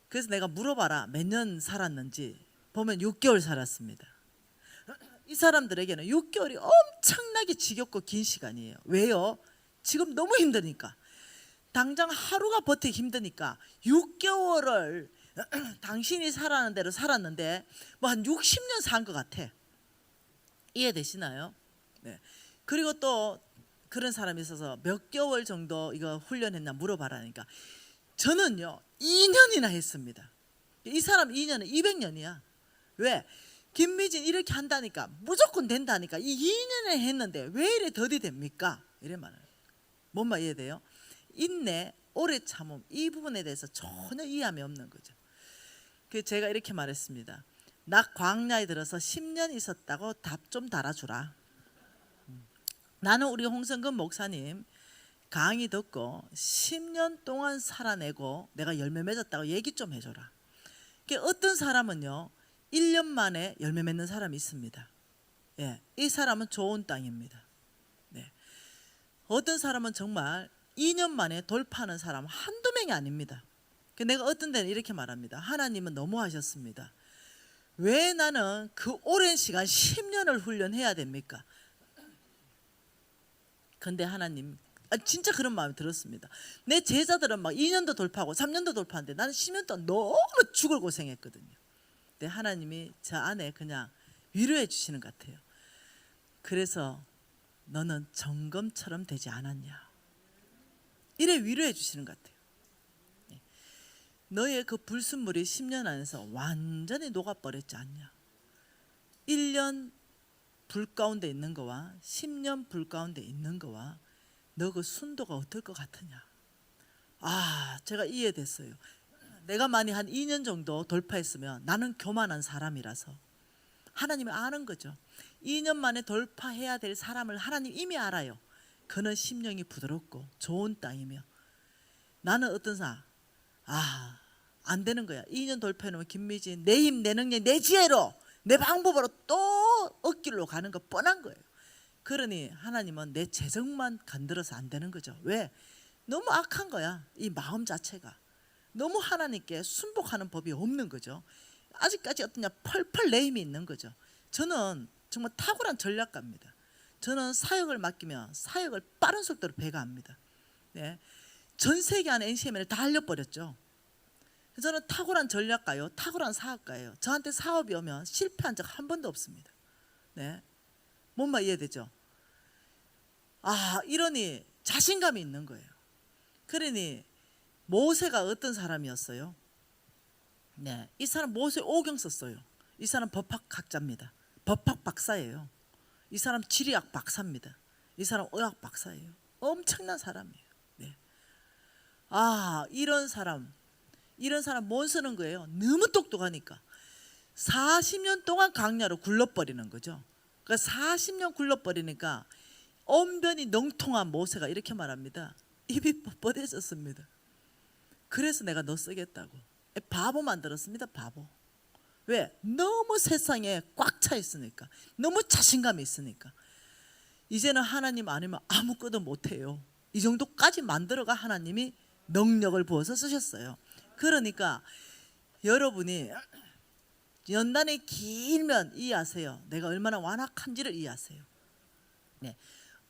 그래서 내가 물어봐라, 몇 년 살았는지. 보면 6개월 살았습니다. 이 사람들에게는 6개월이 엄청나게 지겹고 긴 시간이에요. 왜요? 지금 너무 힘드니까. 당장 하루가 버티기 힘드니까 6개월을 당신이 살아는 대로 살았는데 뭐 한 60년 산 것 같아. 이해되시나요? 네. 그리고 또 그런 사람이 있어서 몇 개월 정도 이거 훈련했나 물어봐라니까 저는요 2년이나 했습니다. 이 사람 2년은 200년이야. 왜? 김미진 이렇게 한다니까 무조건 된다니까 이 2년에 했는데 왜 이래 더디 됩니까? 이래 말해요. 뭔 말 이해돼요? 인내, 오래 참음, 이 부분에 대해서 전혀 이해함이 없는 거죠. 제가 이렇게 말했습니다. 나 광야에 들어서 10년 있었다고 답 좀 달아주라. 나는 우리 홍성근 목사님 강의 듣고 10년 동안 살아내고 내가 열매 맺었다고 얘기 좀 해줘라. 어떤 사람은요 1년 만에 열매 맺는 사람이 있습니다. 예, 이 사람은 좋은 땅입니다. 네. 어떤 사람은 정말 2년 만에 돌파하는 사람 한두 명이 아닙니다. 내가 어떤 데는 이렇게 말합니다. 하나님은 너무하셨습니다. 왜 나는 그 오랜 시간 10년을 훈련해야 됩니까? 근데 하나님 진짜 그런 마음이 들었습니다. 내 제자들은 막 2년도 돌파하고 3년도 돌파하는데 나는 10년 동안 너무 죽을 고생했거든요. 근데 하나님이 저 안에 그냥 위로해 주시는 것 같아요. 그래서 너는 점검처럼 되지 않았냐. 이래 위로해 주시는 것 같아요. 너의 그 불순물이 10년 안에서 완전히 녹아버렸지 않냐. 1년 불 가운데 있는 거와 10년 불 가운데 있는 거와 너 그 순도가 어떨 것 같으냐. 제가 이해됐어요. 내가 만약 한 2년 정도 돌파했으면, 나는 교만한 사람이라서 하나님이 아는 거죠. 2년 만에 돌파해야 될 사람을 하나님 이미 알아요. 그는 심령이 부드럽고 좋은 땅이며. 나는 어떤 사람, 안 되는 거야. 2년 돌파해놓으면 김미진 내 힘, 내 능력, 내 지혜로, 내 방법으로 또 억길로 가는 거 뻔한 거예요. 그러니 하나님은 내 재정만 건드려서 안 되는 거죠. 왜? 너무 악한 거야. 이 마음 자체가 너무 하나님께 순복하는 법이 없는 거죠. 아직까지 어떠냐, 펄펄 내 힘이 있는 거죠. 저는 정말 탁월한 전략가입니다. 저는 사역을 맡기면 사역을 빠른 속도로 배가합니다. 네. 전 세계 안에 NCM을 다 알려버렸죠. 저는 탁월한 전략가요, 탁월한 사업가예요. 저한테 사업이 오면 실패한 적 한 번도 없습니다. 네, 뭔 말 이해되죠? 이러니 자신감이 있는 거예요. 그러니 모세가 어떤 사람이었어요? 네, 이 사람 모세 오경 썼어요. 이 사람 법학학자입니다. 법학 박사예요. 이 사람 지리학 박사입니다. 이 사람 의학 박사예요. 엄청난 사람이에요. 네. 이런 사람 못 쓰는 거예요. 너무 똑똑하니까 40년 동안 강야로 굴러버리는 거죠. 그러니까 40년 굴러버리니까 언변이 능통한 모세가 이렇게 말합니다. 입이 뻣뻣해졌습니다. 그래서 내가 너 쓰겠다고. 바보 만들었습니다. 바보. 왜? 너무 세상에 꽉 차 있으니까, 너무 자신감이 있으니까. 이제는 하나님 아니면 아무것도 못해요. 이 정도까지 만들어가 하나님이 능력을 부어서 쓰셨어요. 그러니까 여러분이 연단이 길면 이해하세요. 내가 얼마나 완악한지를 이해하세요. 네.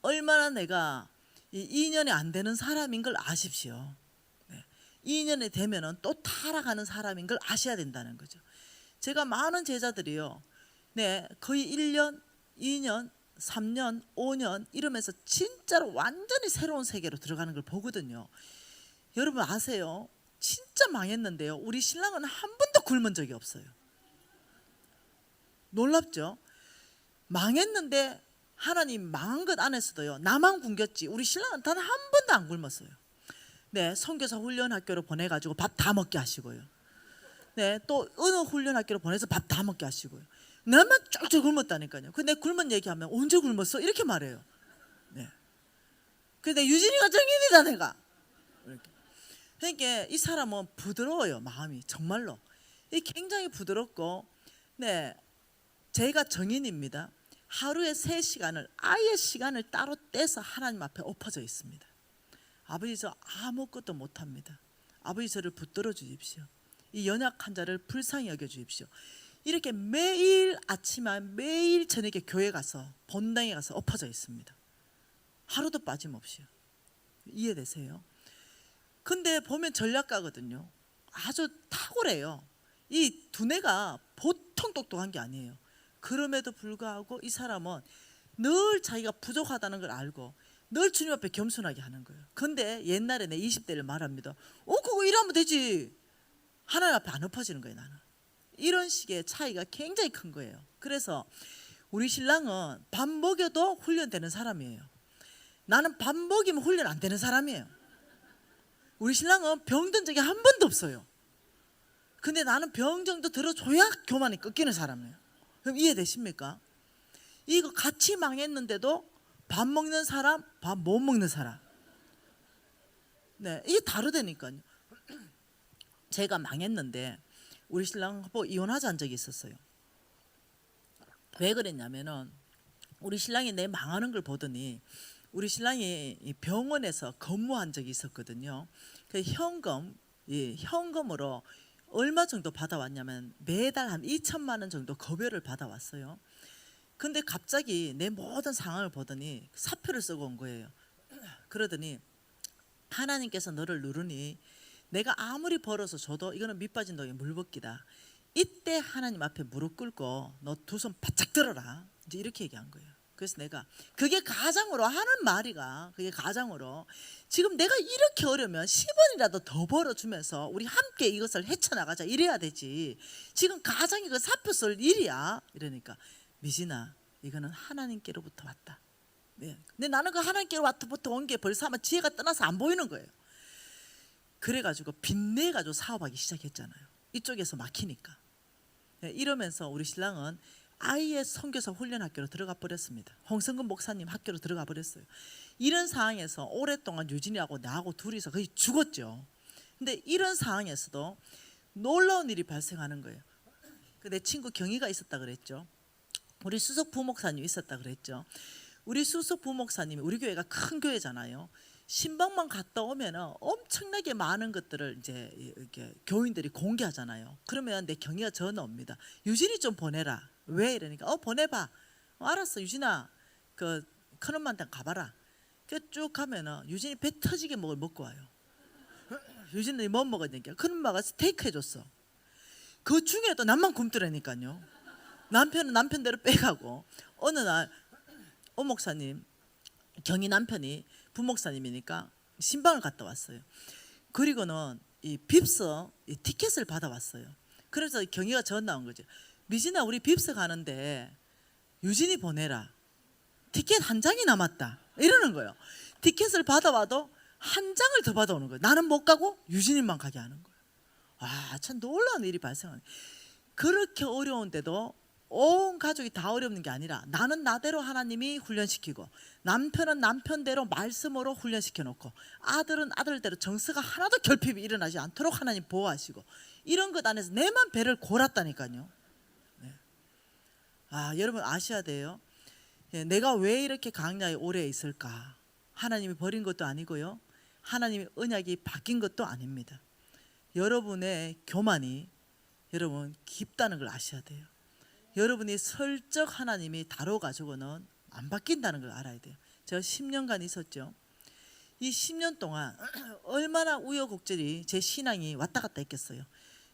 얼마나 내가 2년이 안 되는 사람인 걸 아십시오. 네. 2년이 되면은 또 타락하는 사람인 걸 아셔야 된다는 거죠. 제가 많은 제자들이요, 네, 거의 1년, 2년, 3년, 5년 이러면서 진짜로 완전히 새로운 세계로 들어가는 걸 보거든요. 여러분 아세요? 진짜 망했는데요, 우리 신랑은 한 번도 굶은 적이 없어요. 놀랍죠? 망했는데 하나님 망한 것 안에서도요, 나만 굶겼지 우리 신랑은 단 한 번도 안 굶었어요. 네, 선교사 훈련학교로 보내가지고 밥 다 먹게 하시고요. 네, 또 어느 훈련학교로 보내서 밥 다 먹게 하시고요. 나만 쫄쫄 굶었다니까요. 근데 굶은 얘기하면 언제 굶었어? 이렇게 말해요. 네. 근데 유진이가 정인이다 내가. 이렇게. 그러니까 이 사람은 부드러워요. 마음이 정말로. 이 굉장히 부드럽고, 네, 제가 정인입니다. 하루에 3시간을 아예 시간을 따로 떼서 하나님 앞에 엎어져 있습니다. 아버지 저 아무것도 못합니다. 아버지 저를 붙들어 주십시오. 이 연약한 자를 불쌍히 여겨 주십시오. 이렇게 매일 아침에 매일 저녁에 교회 가서 본당에 가서 엎어져 있습니다. 하루도 빠짐없이요. 이해되세요? 근데 보면 전략가거든요. 아주 탁월해요. 이 두뇌가 보통 똑똑한 게 아니에요. 그럼에도 불구하고 이 사람은 늘 자기가 부족하다는 걸 알고 늘 주님 앞에 겸손하게 하는 거예요. 근데 옛날에 내 20대를 말합니다. 그거 일하면 되지. 하나님 앞에 안 엎어지는 거예요. 나는 이런 식의 차이가 굉장히 큰 거예요. 그래서 우리 신랑은 밥 먹여도 훈련되는 사람이에요. 나는 밥 먹이면 훈련 안 되는 사람이에요. 우리 신랑은 병든 적이 한 번도 없어요. 근데 나는 병정도 들어줘야 교만이 꺾이는 사람이에요. 그럼 이해되십니까? 이거 같이 망했는데도 밥 먹는 사람, 밥 못 먹는 사람. 네, 이게 다르다니까요. 제가 망했는데 우리 신랑하고 이혼하자는 적이 있었어요. 왜 그랬냐면은 우리 신랑이 내 망하는 걸 보더니 우리 신랑이 병원에서 근무한 적이 있었거든요. 그 현금으로 얼마 정도 받아왔냐면 매달 한 2천만 원 정도 급여를 받아왔어요. 근데 갑자기 내 모든 상황을 보더니 사표를 쓰고 온 거예요. 그러더니 하나님께서 너를 누르니 내가 아무리 벌어서 줘도 이거는 밑빠진 독에 물붓기다. 이때 하나님 앞에 무릎 꿇고 너 두 손 바짝 들어라. 이제 이렇게 얘기한 거예요. 그래서 내가 그게 가장으로 하는 말이가 그게 가장으로 지금 내가 이렇게 어려면 10원이라도 더 벌어주면서 우리 함께 이것을 헤쳐나가자 이래야 되지. 지금 가장이 그 사표 쓸 일이야. 이러니까 미진아 이거는 하나님께로부터 왔다. 네. 근데 나는 그 하나님께로부터 온 게 벌써 아마 지혜가 떠나서 안 보이는 거예요. 그래가지고 빚내가지고 사업하기 시작했잖아요. 이쪽에서 막히니까. 네, 이러면서 우리 신랑은 아예 선교사 훈련학교로 들어가 버렸습니다. 홍성근 목사님 학교로 들어가 버렸어요. 이런 상황에서 오랫동안 유진이하고 나하고 둘이서 거의 죽었죠. 근데 이런 상황에서도 놀라운 일이 발생하는 거예요. 내 친구 경희가 있었다 그랬죠. 우리 수석 부목사님 있었다 그랬죠. 우리 수석 부목사님이 우리 교회가 큰 교회잖아요. 신방만 갔다 오면 엄청나게 많은 것들을 이제 이렇게 교인들이 공개하잖아요. 그러면 내 경희가 전화 옵니다. 유진이 좀 보내라. 왜 이러니까 보내봐. 알았어 유진아 그 큰엄마한테 가봐라. 쭉 가면은 유진이 배 터지게 먹고 와요. 유진이 뭐 먹었냐니까 큰엄마가 스테이크 해줬어. 그 중에도 남만 굶더라니까요. 남편은 남편대로 빼가고 어느 날 목사님 경희 남편이 부목사님이니까 신방을 갔다 왔어요. 그리고는 이 빕스 이 티켓을 받아왔어요. 그래서 경희가 전화 온 거죠. 미진아 우리 빕스 가는데 유진이 보내라. 티켓 한 장이 남았다. 이러는 거예요. 티켓을 받아와도 한 장을 더 받아오는 거예요. 나는 못 가고 유진이만 가게 하는 거예요. 와, 참 놀라운 일이 발생하는 거예요. 그렇게 어려운데도 온 가족이 다 어렵는 게 아니라 나는 나대로 하나님이 훈련시키고 남편은 남편대로 말씀으로 훈련시켜 놓고 아들은 아들대로 정서가 하나도 결핍이 일어나지 않도록 하나님 보호하시고 이런 것 안에서 내만 배를 골았다니까요. 네. 여러분 아셔야 돼요. 내가 왜 이렇게 강야에 오래 있을까? 하나님이 버린 것도 아니고요. 하나님의 언약이 바뀐 것도 아닙니다. 여러분의 교만이 여러분 깊다는 걸 아셔야 돼요. 여러분이 슬쩍 하나님이 다뤄가지고는 안 바뀐다는 걸 알아야 돼요. 제가 10년간 있었죠. 이 10년 동안 얼마나 우여곡절이 제 신앙이 왔다 갔다 했겠어요.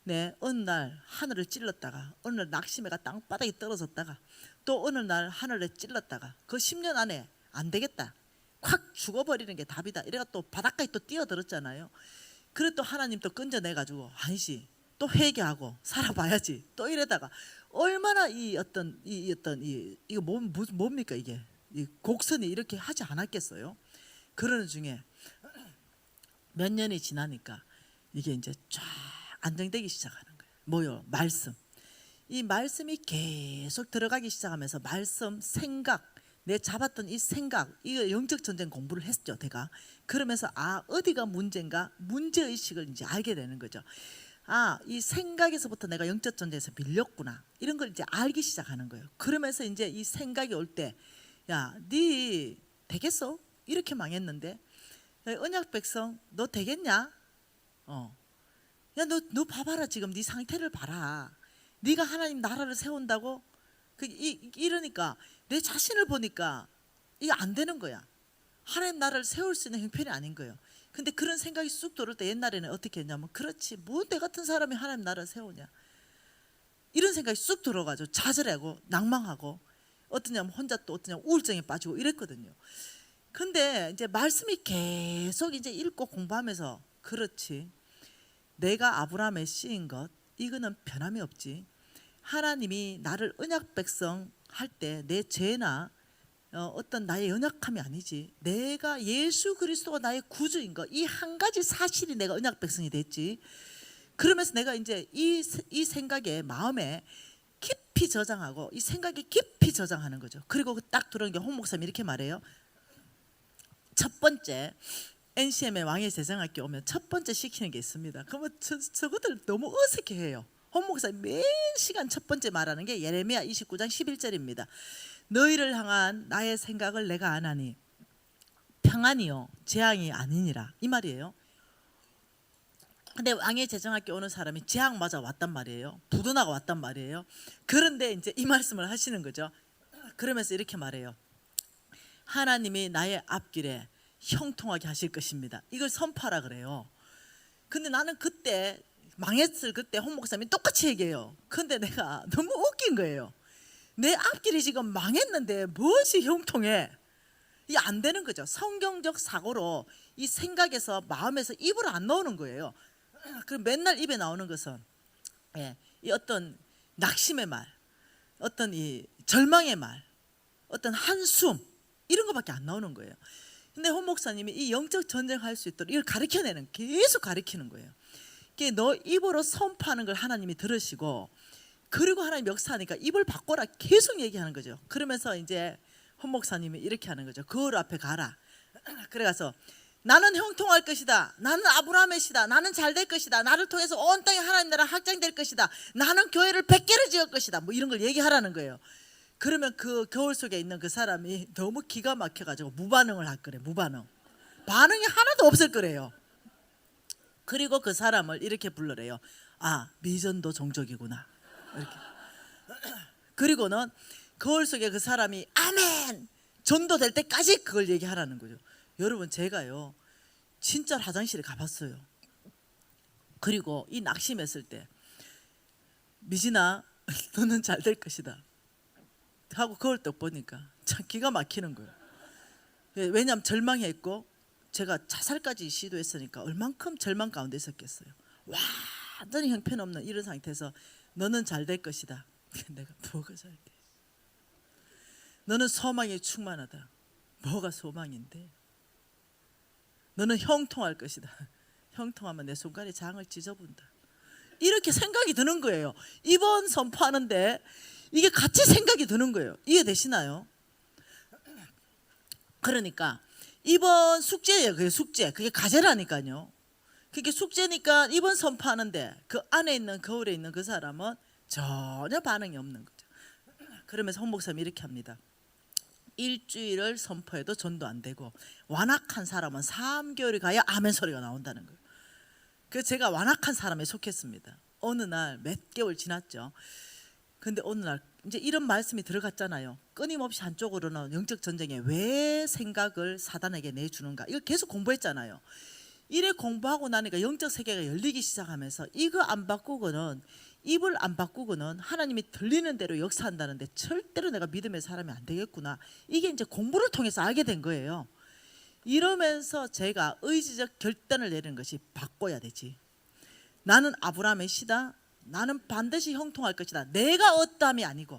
네, 어느 날 하늘을 찔렀다가 어느 날 낙심해가 땅바닥에 떨어졌다가 또 어느 날 하늘에 찔렀다가 그 10년 안에 안 되겠다. 확 죽어버리는 게 답이다. 이래가 또 바닥까지 또 뛰어들었잖아요. 그래 또 하나님 또 끈져내가지고 아니지. 또 회개하고 살아봐야지. 또 이러다가 얼마나 이거 뭡니까 이게 이 곡선이 이렇게 하지 않았겠어요? 그러는 중에 몇 년이 지나니까 이게 이제 쫙 안정되기 시작하는 거예요. 뭐요? 말씀. 이 말씀이 계속 들어가기 시작하면서 말씀, 생각, 내 잡았던 이 생각, 이거 영적 전쟁 공부를 했죠, 제가. 그러면서 어디가 문제인가? 문제 의식을 이제 알게 되는 거죠. 이 생각에서부터 내가 영적 전쟁에서 밀렸구나. 이런 걸 이제 알기 시작하는 거예요. 그러면서 이제 이 생각이 올 때, 야, 네 되겠어? 이렇게 망했는데, 야, 언약 백성, 너 되겠냐? 야, 너 봐봐라 지금 네 상태를 봐라. 네가 하나님 나라를 세운다고? 이러니까 내 자신을 보니까 이게 안 되는 거야. 하나님 나라를 세울 수 있는 형편이 아닌 거예요. 근데 그런 생각이 쑥 들어올 때 옛날에는 어떻게 했냐면 그렇지 뭐 내 같은 사람이 하나님 나라를 세우냐 이런 생각이 쑥 들어가지고 좌절하고 낭망하고 어떠냐면 혼자 또 어떠냐면 우울증에 빠지고 이랬거든요. 근데 이제 말씀이 계속 이제 읽고 공부하면서 그렇지 내가 아브라함의 씨인 것 이거는 변함이 없지. 하나님이 나를 언약 백성 할 때 내 죄나 어떤 나의 연약함이 아니지. 내가 예수 그리스도가 나의 구주인 것 이 한 가지 사실이 내가 언약 백성이 됐지. 그러면서 내가 이제 이 생각에 마음에 깊이 저장하고 이 생각에 깊이 저장하는 거죠. 그리고 딱 들어온 게 홍 목사님이 이렇게 말해요. 첫 번째 NCM의 왕의 제정학교 오면 첫 번째 시키는 게 있습니다. 그러면 저것들 너무 어색해해요. 홍 목사님 매 시간 첫 번째 말하는 게 예레미야 29장 11절입니다. 너희를 향한 나의 생각을 내가 아나니 평안이요 재앙이 아니니라 이 말이에요. 근데 왕의 제정학교 오는 사람이 재앙 맞아 왔단 말이에요. 부도나가 왔단 말이에요. 그런데 이제 이 말씀을 하시는 거죠. 그러면서 이렇게 말해요. 하나님이 나의 앞길에 형통하게 하실 것입니다. 이걸 선포하라 그래요. 근데 나는 그때 망했을 그때 홍 목사님이 똑같이 얘기해요. 근데 내가 너무 웃긴 거예요. 내 앞길이 지금 망했는데 무엇이 형통해? 이게 안 되는 거죠. 성경적 사고로 이 생각에서 마음에서 입으로 안 나오는 거예요. 그럼 맨날 입에 나오는 것은 이 어떤 낙심의 말, 어떤 이 절망의 말, 어떤 한숨 이런 거밖에 안 나오는 거예요. 근데 홍 목사님이 이 영적 전쟁할 수 있도록 이걸 가르쳐내는, 계속 가르치는 거예요. 이게 너 입으로 선포하는 걸 하나님이 들으시고, 그리고 하나님 역사하니까 입을 바꿔라 계속 얘기하는 거죠. 그러면서 이제 홍 목사님이 이렇게 하는 거죠. 거울 앞에 가라. 그래가서 나는 형통할 것이다. 나는 아브라함의 시다. 나는 잘 될 것이다. 나를 통해서 온 땅에 하나님 나라 확장될 것이다. 나는 교회를 100개를 지을 것이다. 뭐 이런 걸 얘기하라는 거예요. 그러면 그 거울 속에 있는 그 사람이 너무 기가 막혀가지고 무반응을 할 거래. 무반응. 반응이 하나도 없을 거래요. 그리고 그 사람을 이렇게 불러래요. 아, 미전도 종족이구나. 이렇게. 그리고는 거울 속에 그 사람이 아멘 전도될 때까지 그걸 얘기하라는 거죠. 여러분, 제가요 진짜 화장실에 가봤어요. 그리고 이 낙심했을 때 미진아 너는 잘 될 것이다 하고 거울 딱 보니까 참 기가 막히는 거예요. 왜냐하면 절망했고 제가 자살까지 시도했으니까 얼만큼 절망 가운데 있었겠어요. 완전히 형편없는 이런 상태에서 너는 잘 될 것이다. 내가 뭐가 잘 돼? 너는 소망이 충만하다. 뭐가 소망인데? 너는 형통할 것이다. 형통하면 내 손가락에 장을 찢어본다. 이렇게 생각이 드는 거예요. 이번 선포하는데 이게 같이 생각이 드는 거예요. 이해되시나요? 그러니까 이번 숙제예요. 그게 숙제. 그게 과제라니까요. 그게 숙제니까 이번 선포하는데 그 안에 있는 거울에 있는 그 사람은 전혀 반응이 없는 거죠. 그러면서 홍 목사님이 이렇게 합니다. 일주일을 선포해도 전도 안 되고 완악한 사람은 3개월이 가야 아멘 소리가 나온다는 거예요. 그래서 제가 완악한 사람에 속했습니다. 어느 날 몇 개월 지났죠. 근데 어느 날 이제 이런 말씀이 들어갔잖아요. 끊임없이 한쪽으로는 영적 전쟁에 왜 생각을 사단에게 내주는가, 이걸 계속 공부했잖아요. 이래 공부하고 나니까 영적 세계가 열리기 시작하면서 이거 안 바꾸고는, 입을 안 바꾸고는 하나님이 들리는 대로 역사한다는데 절대로 내가 믿음의 사람이 안 되겠구나. 이게 이제 공부를 통해서 알게 된 거예요. 이러면서 제가 의지적 결단을 내리는 것이 바꿔야 되지. 나는 아브라함의 시다. 나는 반드시 형통할 것이다. 내가 어떠함이 아니고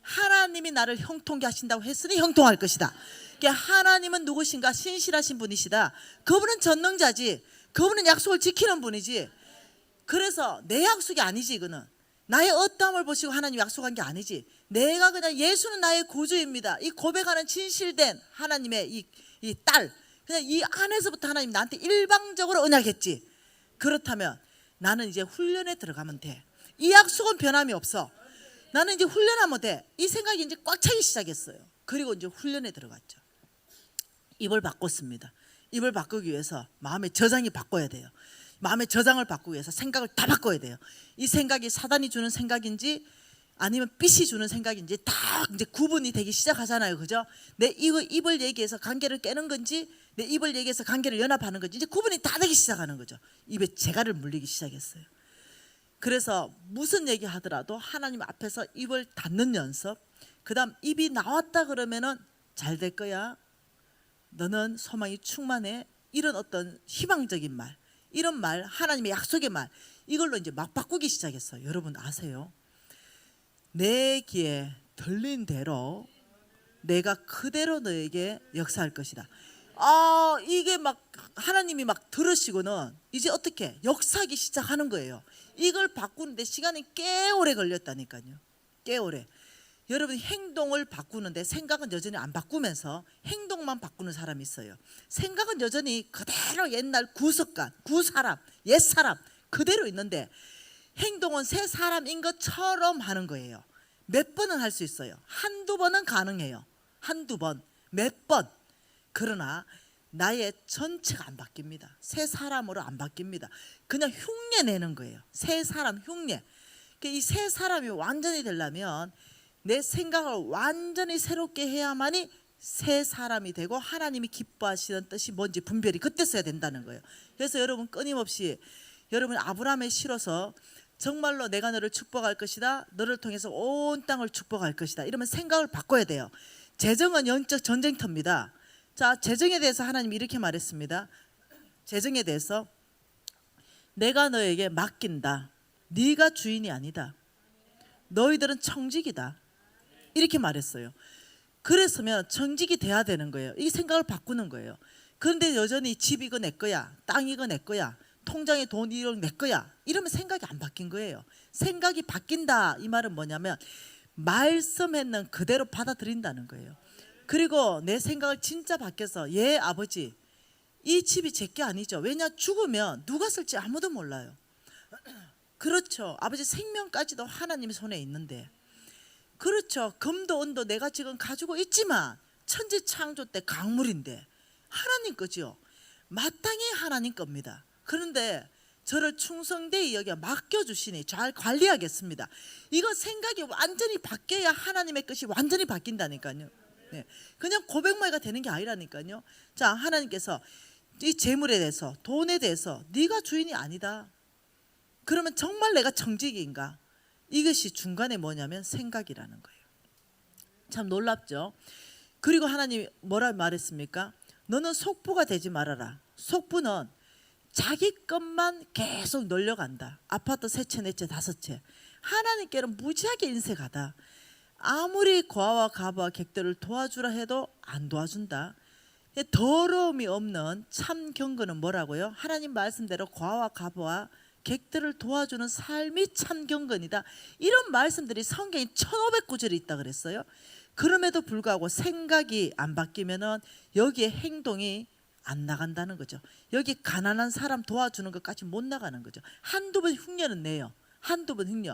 하나님이 나를 형통케 하신다고 했으니 형통할 것이다. 그러니까 하나님은 누구신가? 신실하신 분이시다. 그분은 전능자지. 그분은 약속을 지키는 분이지. 그래서 내 약속이 아니지. 이거는 나의 어떠함을 보시고 하나님 약속한 게 아니지. 내가 그냥 예수는 나의 구주입니다. 이 고백하는 진실된 하나님의 이 딸, 그냥 이 안에서부터 하나님 나한테 일방적으로 언약했지. 그렇다면 나는 이제 훈련에 들어가면 돼. 이 약속은 변함이 없어. 나는 이제 훈련하면 돼. 이 생각이 이제 꽉 차기 시작했어요. 그리고 이제 훈련에 들어갔죠. 입을 바꿨습니다. 입을 바꾸기 위해서 마음의 저장이 바꿔야 돼요. 마음의 저장을 바꾸기 위해서 생각을 다 바꿔야 돼요. 이 생각이 사단이 주는 생각인지 아니면 빛이 주는 생각인지 다 이제 구분이 되기 시작하잖아요. 그죠? 내 입을 얘기해서 관계를 깨는 건지, 내 입을 얘기해서 관계를 연합하는 건지 이제 구분이 다 되기 시작하는 거죠. 입에 재갈을 물리기 시작했어요. 그래서 무슨 얘기 하더라도 하나님 앞에서 입을 닫는 연습, 그 다음 입이 나왔다 그러면은 잘 될 거야, 너는 소망이 충만해, 이런 어떤 희망적인 말, 이런 말, 하나님의 약속의 말, 이걸로 이제 막 바꾸기 시작했어요. 여러분 아세요? 내 귀에 들린 대로 내가 그대로 너에게 역사할 것이다. 이게 막 하나님이 막 들으시고는 이제 어떻게 역사하기 시작하는 거예요. 이걸 바꾸는데 시간이 꽤 오래 걸렸다니까요. 꽤 오래. 여러분 행동을 바꾸는데 생각은 여전히 안 바꾸면서 행동만 바꾸는 사람이 있어요. 생각은 여전히 그대로 옛날 구습관, 구사람, 옛사람 그대로 있는데 행동은 새 사람인 것처럼 하는 거예요. 몇 번은 할 수 있어요. 한두 번은 가능해요. 한두 번, 몇 번. 그러나 나의 전체가 안 바뀝니다. 새 사람으로 안 바뀝니다. 그냥 흉내 내는 거예요. 새 사람 흉내. 이 새 사람이 완전히 되려면 내 생각을 완전히 새롭게 해야만이 새 사람이 되고 하나님이 기뻐하시는 뜻이 뭔지 분별이 그때 써야 된다는 거예요. 그래서 여러분 끊임없이 여러분 아브라함에 실어서 정말로 내가 너를 축복할 것이다. 너를 통해서 온 땅을 축복할 것이다. 이러면 생각을 바꿔야 돼요. 재정은 영적 전쟁터입니다. 자, 재정에 대해서 하나님이 이렇게 말했습니다. 재정에 대해서 내가 너에게 맡긴다. 네가 주인이 아니다. 너희들은 청직이다. 이렇게 말했어요. 그랬으면 청직이 돼야 되는 거예요. 이 생각을 바꾸는 거예요. 그런데 여전히 집 이거 내 거야, 땅 이거 내 거야, 통장에 돈 이거 내 거야, 이러면 생각이 안 바뀐 거예요. 생각이 바뀐다 이 말은 뭐냐면 말씀했는 그대로 받아들인다는 거예요. 그리고 내 생각을 진짜 바뀌어서 예 아버지 이 집이 제 게 아니죠. 왜냐 죽으면 누가 쓸지 아무도 몰라요. 그렇죠. 아버지 생명까지도 하나님 손에 있는데, 그렇죠. 금도 은도 내가 지금 가지고 있지만 천지 창조 때 강물인데 하나님 거죠. 마땅히 하나님 겁니다. 그런데 저를 충성되이 여겨 맡겨주시니 잘 관리하겠습니다. 이거 생각이 완전히 바뀌어야 하나님의 것이 완전히 바뀐다니까요. 네. 그냥 고백말가 되는 게 아니라니까요. 자, 하나님께서 이 재물에 대해서, 돈에 대해서 네가 주인이 아니다. 그러면 정말 내가 청직인가? 이것이 중간에 뭐냐면 생각이라는 거예요. 참 놀랍죠. 그리고 하나님이 뭐라 말했습니까? 너는 속부가 되지 말아라. 속부는 자기 것만 계속 놀려간다. 아파트 세 채, 네 채, 다섯 채. 하나님께는 무지하게 인색하다. 아무리 고아와 가부와 객들을 도와주라 해도 안 도와준다. 더러움이 없는 참 경건은 뭐라고요? 하나님 말씀대로 고아와 가부와 객들을 도와주는 삶이 참 경건이다. 이런 말씀들이 성경에 1500구절이 있다 그랬어요. 그럼에도 불구하고 생각이 안 바뀌면은 여기에 행동이 안 나간다는 거죠. 여기 가난한 사람 도와주는 것까지 못 나가는 거죠. 한두 번 흉내는 내요. 한두 번 흉내.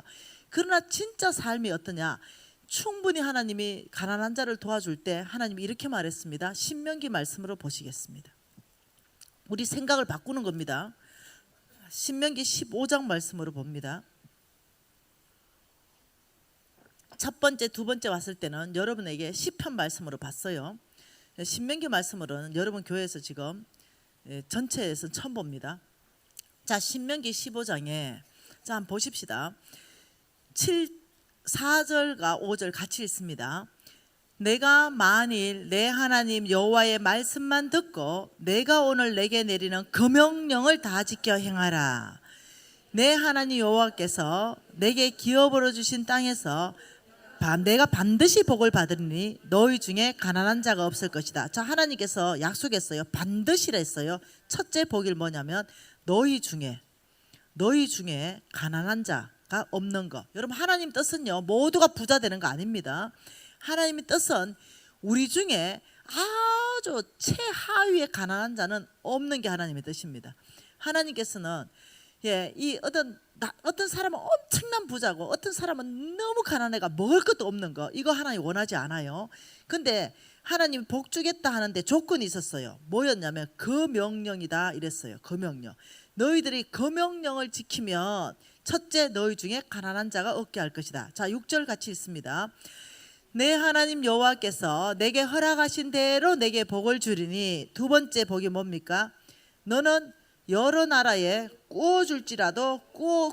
그러나 진짜 삶이 어떠냐? 충분히 하나님이 가난한 자를 도와줄 때 하나님이 이렇게 말했습니다. 신명기 말씀으로 보시겠습니다. 우리 생각을 바꾸는 겁니다. 신명기 15장 말씀으로 봅니다. 첫 번째, 두 번째 왔을 때는 여러분에게 시편 말씀으로 봤어요. 신명기 말씀으로는 여러분 교회에서 지금 전체에서 처음 봅니다. 자, 신명기 15장에 자 한번 보십시다. 4절과 5절 같이 읽습니다. 내가 만일 내 하나님 여호와의 말씀만 듣고 내가 오늘 내게 내리는 그 명령을 다 지켜 행하라. 내 하나님 여호와께서 내게 기업으로 주신 땅에서 내가 반드시 복을 받으리니 너희 중에 가난한 자가 없을 것이다. 자, 하나님께서 약속했어요. 반드시라 했어요. 첫째 복이 뭐냐면 너희 중에 가난한 자가 없는 거. 여러분 하나님 뜻은요 모두가 부자 되는 거 아닙니다. 하나님의 뜻은 우리 중에 아주 최하위의 가난한 자는 없는 게 하나님의 뜻입니다. 하나님께서는 이 어떤 사람은 엄청난 부자고 어떤 사람은 너무 가난해가 먹을 것도 없는 거, 이거 하나님 원하지 않아요. 근데 하나님 복 주겠다 하는데 조건이 있었어요. 뭐였냐면 그 명령이다 이랬어요. 그 명령. 너희들이 그 명령을 지키면 첫째 너희 중에 가난한 자가 없게 할 것이다. 자, 6절 같이 읽습니다. 내 하나님 여호와께서 내게 허락하신 대로 내게 복을 주리니 두 번째 복이 뭡니까? 너는 여러 나라에 꾸어줄지라도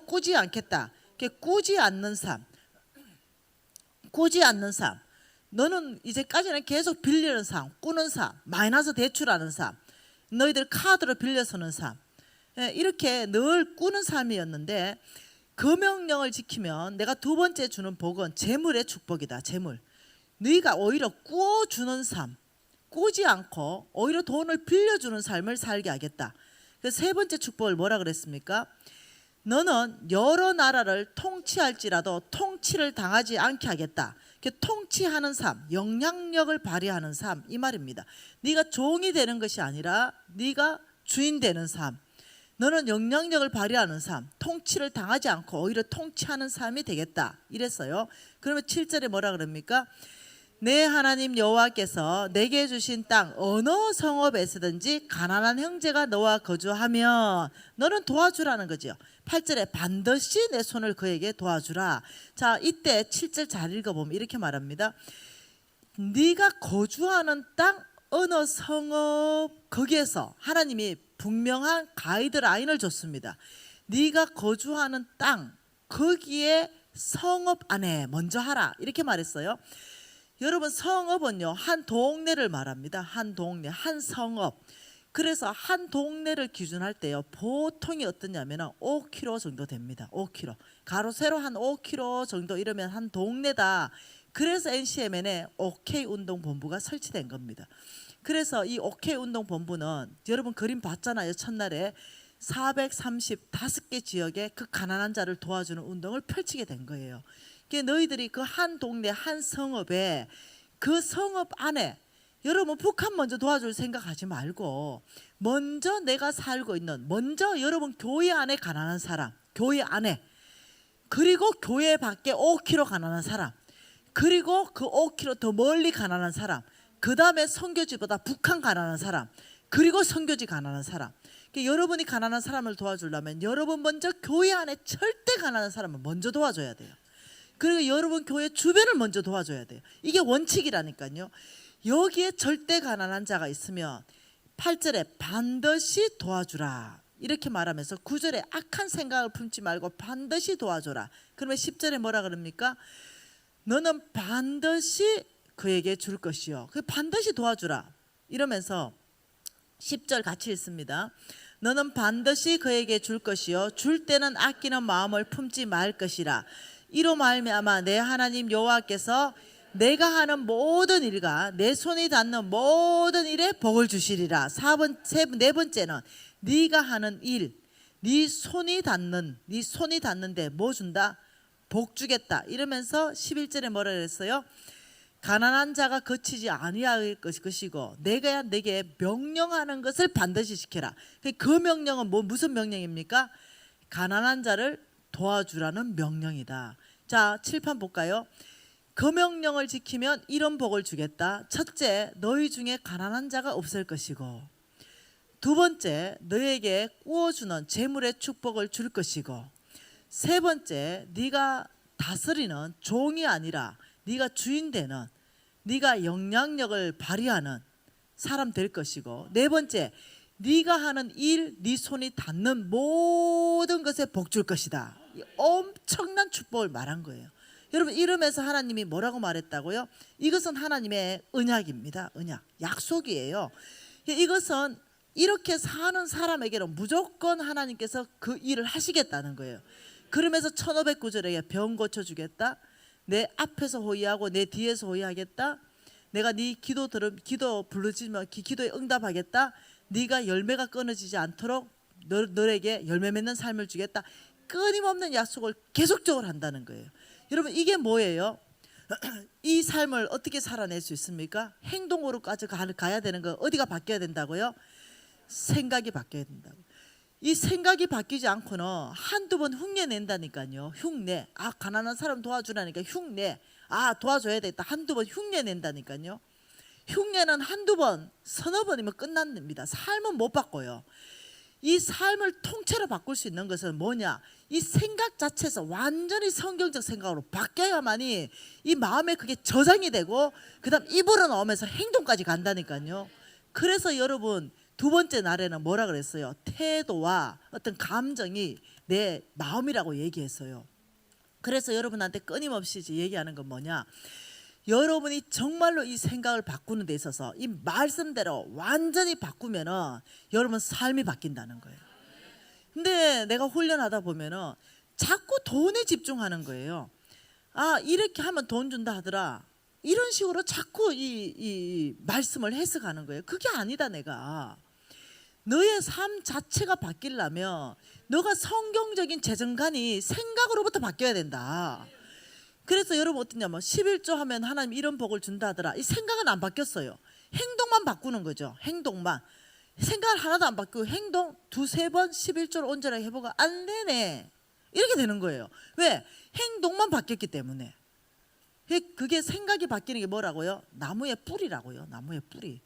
꾸지 않겠다. 꾸지 않는 삶. 꾸지 않는 삶. 너는 이제까지는 계속 빌리는 삶, 꾸는 삶, 마이너스 대출하는 삶, 너희들 카드로 빌려 쓰는 삶, 이렇게 늘 꾸는 삶이었는데 그 명령을 지키면 내가 두 번째 주는 복은 재물의 축복이다. 재물. 너희가 오히려 꾸어주는 삶, 꾸지 않고 오히려 돈을 빌려주는 삶을 살게 하겠다. 그래서 세 번째 축복을 뭐라 그랬습니까? 너는 여러 나라를 통치할지라도 통치를 당하지 않게 하겠다. 통치하는 삶, 영향력을 발휘하는 삶, 이 말입니다. 네가 종이 되는 것이 아니라 네가 주인 되는 삶. 너는 영향력을 발휘하는 삶, 통치를 당하지 않고 오히려 통치하는 삶이 되겠다 이랬어요. 그러면 7절에 뭐라 그럽니까? 내 하나님 여호와께서 내게 주신 땅 어느 성읍에서든지 가난한 형제가 너와 거주하면 너는 도와주라는 거죠. 8절에 반드시 내 손을 그에게 도와주라. 자, 이때 7절 잘 읽어보면 이렇게 말합니다. 네가 거주하는 땅 어느 성읍, 거기에서 하나님이 분명한 가이드라인을 줬습니다. 네가 거주하는 땅, 거기에 성읍 안에 먼저 하라 이렇게 말했어요. 여러분 성읍은요 한 동네를 말합니다. 한 동네, 한 성읍. 그래서 한 동네를 기준할 때요 보통이 어떠냐면 5km 정도 됩니다. 5km 가로 세로 한 5km 정도 이러면 한 동네다. 그래서 NCMN에 OK 운동본부가 설치된 겁니다. 그래서 이 OK 운동본부는 여러분 그림 봤잖아요. 첫날에 435개 지역에 그 가난한 자를 도와주는 운동을 펼치게 된 거예요. 그러니까 너희들이 그 한 동네 한 성읍에 그 성읍 안에 여러분 북한 먼저 도와줄 생각하지 말고 먼저 내가 살고 있는 먼저 여러분 교회 안에 가난한 사람, 교회 안에 그리고 교회 밖에 5km 가난한 사람 그리고 그 5km 더 멀리 가난한 사람 그 다음에 선교지보다 북한 가난한 사람 그리고 선교지 가난한 사람. 그러니까 여러분이 가난한 사람을 도와주려면 여러분 먼저 교회 안에 절대 가난한 사람을 먼저 도와줘야 돼요. 그리고 여러분 교회 주변을 먼저 도와줘야 돼요. 이게 원칙이라니까요. 여기에 절대 가난한 자가 있으면 8절에 반드시 도와주라 이렇게 말하면서 9절에 악한 생각을 품지 말고 반드시 도와줘라. 그러면 10절에 뭐라 그럽니까? 너는 반드시 그에게 줄 것이요. 그 반드시 도와주라 이러면서 10절 같이 읽습니다. 너는 반드시 그에게 줄 것이요 줄 때는 아끼는 마음을 품지 말 것이라. 이로 말미암아 내 하나님 여호와께서 내가 하는 모든 일과 내 손이 닿는 모든 일에 복을 주시리라. 네 번째는 네가 하는 일, 네 손이 닿는데 뭐 준다? 복 주겠다. 이러면서 11절에 뭐라 그랬어요? 가난한 자가 거치지 아니할 것이고 내가 내게 명령하는 것을 반드시 지켜라. 그 명령은 무슨 명령입니까? 가난한 자를 도와주라는 명령이다. 자, 칠판 볼까요? 그 명령을 지키면 이런 복을 주겠다. 첫째, 너희 중에 가난한 자가 없을 것이고, 두 번째, 너에게 구워주는 재물의 축복을 줄 것이고, 세 번째, 네가 다스리는 종이 아니라 네가 주인 되는, 네가 영향력을 발휘하는 사람 될 것이고, 네 번째, 네가 하는 일, 네 손이 닿는 모든 것에 복 줄 것이다. 엄청난 축복을 말한 거예요. 여러분 이러면서 하나님이 뭐라고 말했다고요? 이것은 하나님의 언약입니다. 언약, 약속이에요. 이것은 이렇게 사는 사람에게는 무조건 하나님께서 그 일을 하시겠다는 거예요. 그러면서 1509절에 병 고쳐주겠다. 내 앞에서 호의하고 내 뒤에서 호의하겠다. 내가 네 기도 부르짖으면 기도에 응답하겠다. 네가 열매가 끊어지지 않도록 너에게 열매 맺는 삶을 주겠다. 끊임없는 약속을 계속적으로 한다는 거예요. 여러분 이게 뭐예요? 이 삶을 어떻게 살아낼 수 있습니까? 행동으로까지 가야 되는 거 어디가 바뀌어야 된다고요? 생각이 바뀌어야 된다고. 이 생각이 바뀌지 않고는 한두 번 흉내 낸다니까요. 흉내. 아 가난한 사람 도와주라니까 흉내. 아 도와줘야 되겠다. 한두 번 흉내 낸다니까요. 흉내는 한두 번 서너 번이면 끝납니다. 삶은 못 바꿔요. 이 삶을 통째로 바꿀 수 있는 것은 뭐냐? 이 생각 자체에서 완전히 성경적 생각으로 바뀌어야만이 이 마음에 그게 저장이 되고 그 다음 입으로 나오면서 행동까지 간다니까요. 그래서 여러분 두 번째 날에는 뭐라 그랬어요? 태도와 어떤 감정이 내 마음이라고 얘기했어요. 그래서 여러분한테 끊임없이 얘기하는 건 뭐냐? 여러분이 정말로 이 생각을 바꾸는 데 있어서 이 말씀대로 완전히 바꾸면은 여러분 삶이 바뀐다는 거예요. 근데 내가 훈련하다 보면은 자꾸 돈에 집중하는 거예요. 아 이렇게 하면 돈 준다 하더라. 이런 식으로 자꾸 이 말씀을 해석하는 거예요. 그게 아니다. 내가 너의 삶 자체가 바뀌려면 너가 성경적인 재정관이 생각으로부터 바뀌어야 된다. 그래서 여러분 어떠냐면 11조 하면 하나님 이런 복을 준다 하더라. 이 생각은 안 바뀌었어요. 행동만 바꾸는 거죠. 행동만. 생각을 하나도 안 바뀌고 행동 두세 번 11조를 온전하게 해보고 안 되네. 이렇게 되는 거예요. 왜? 행동만 바뀌었기 때문에. 그게 생각이 바뀌는 게 뭐라고요? 나무의 뿌리라고요. 나무의 뿌리.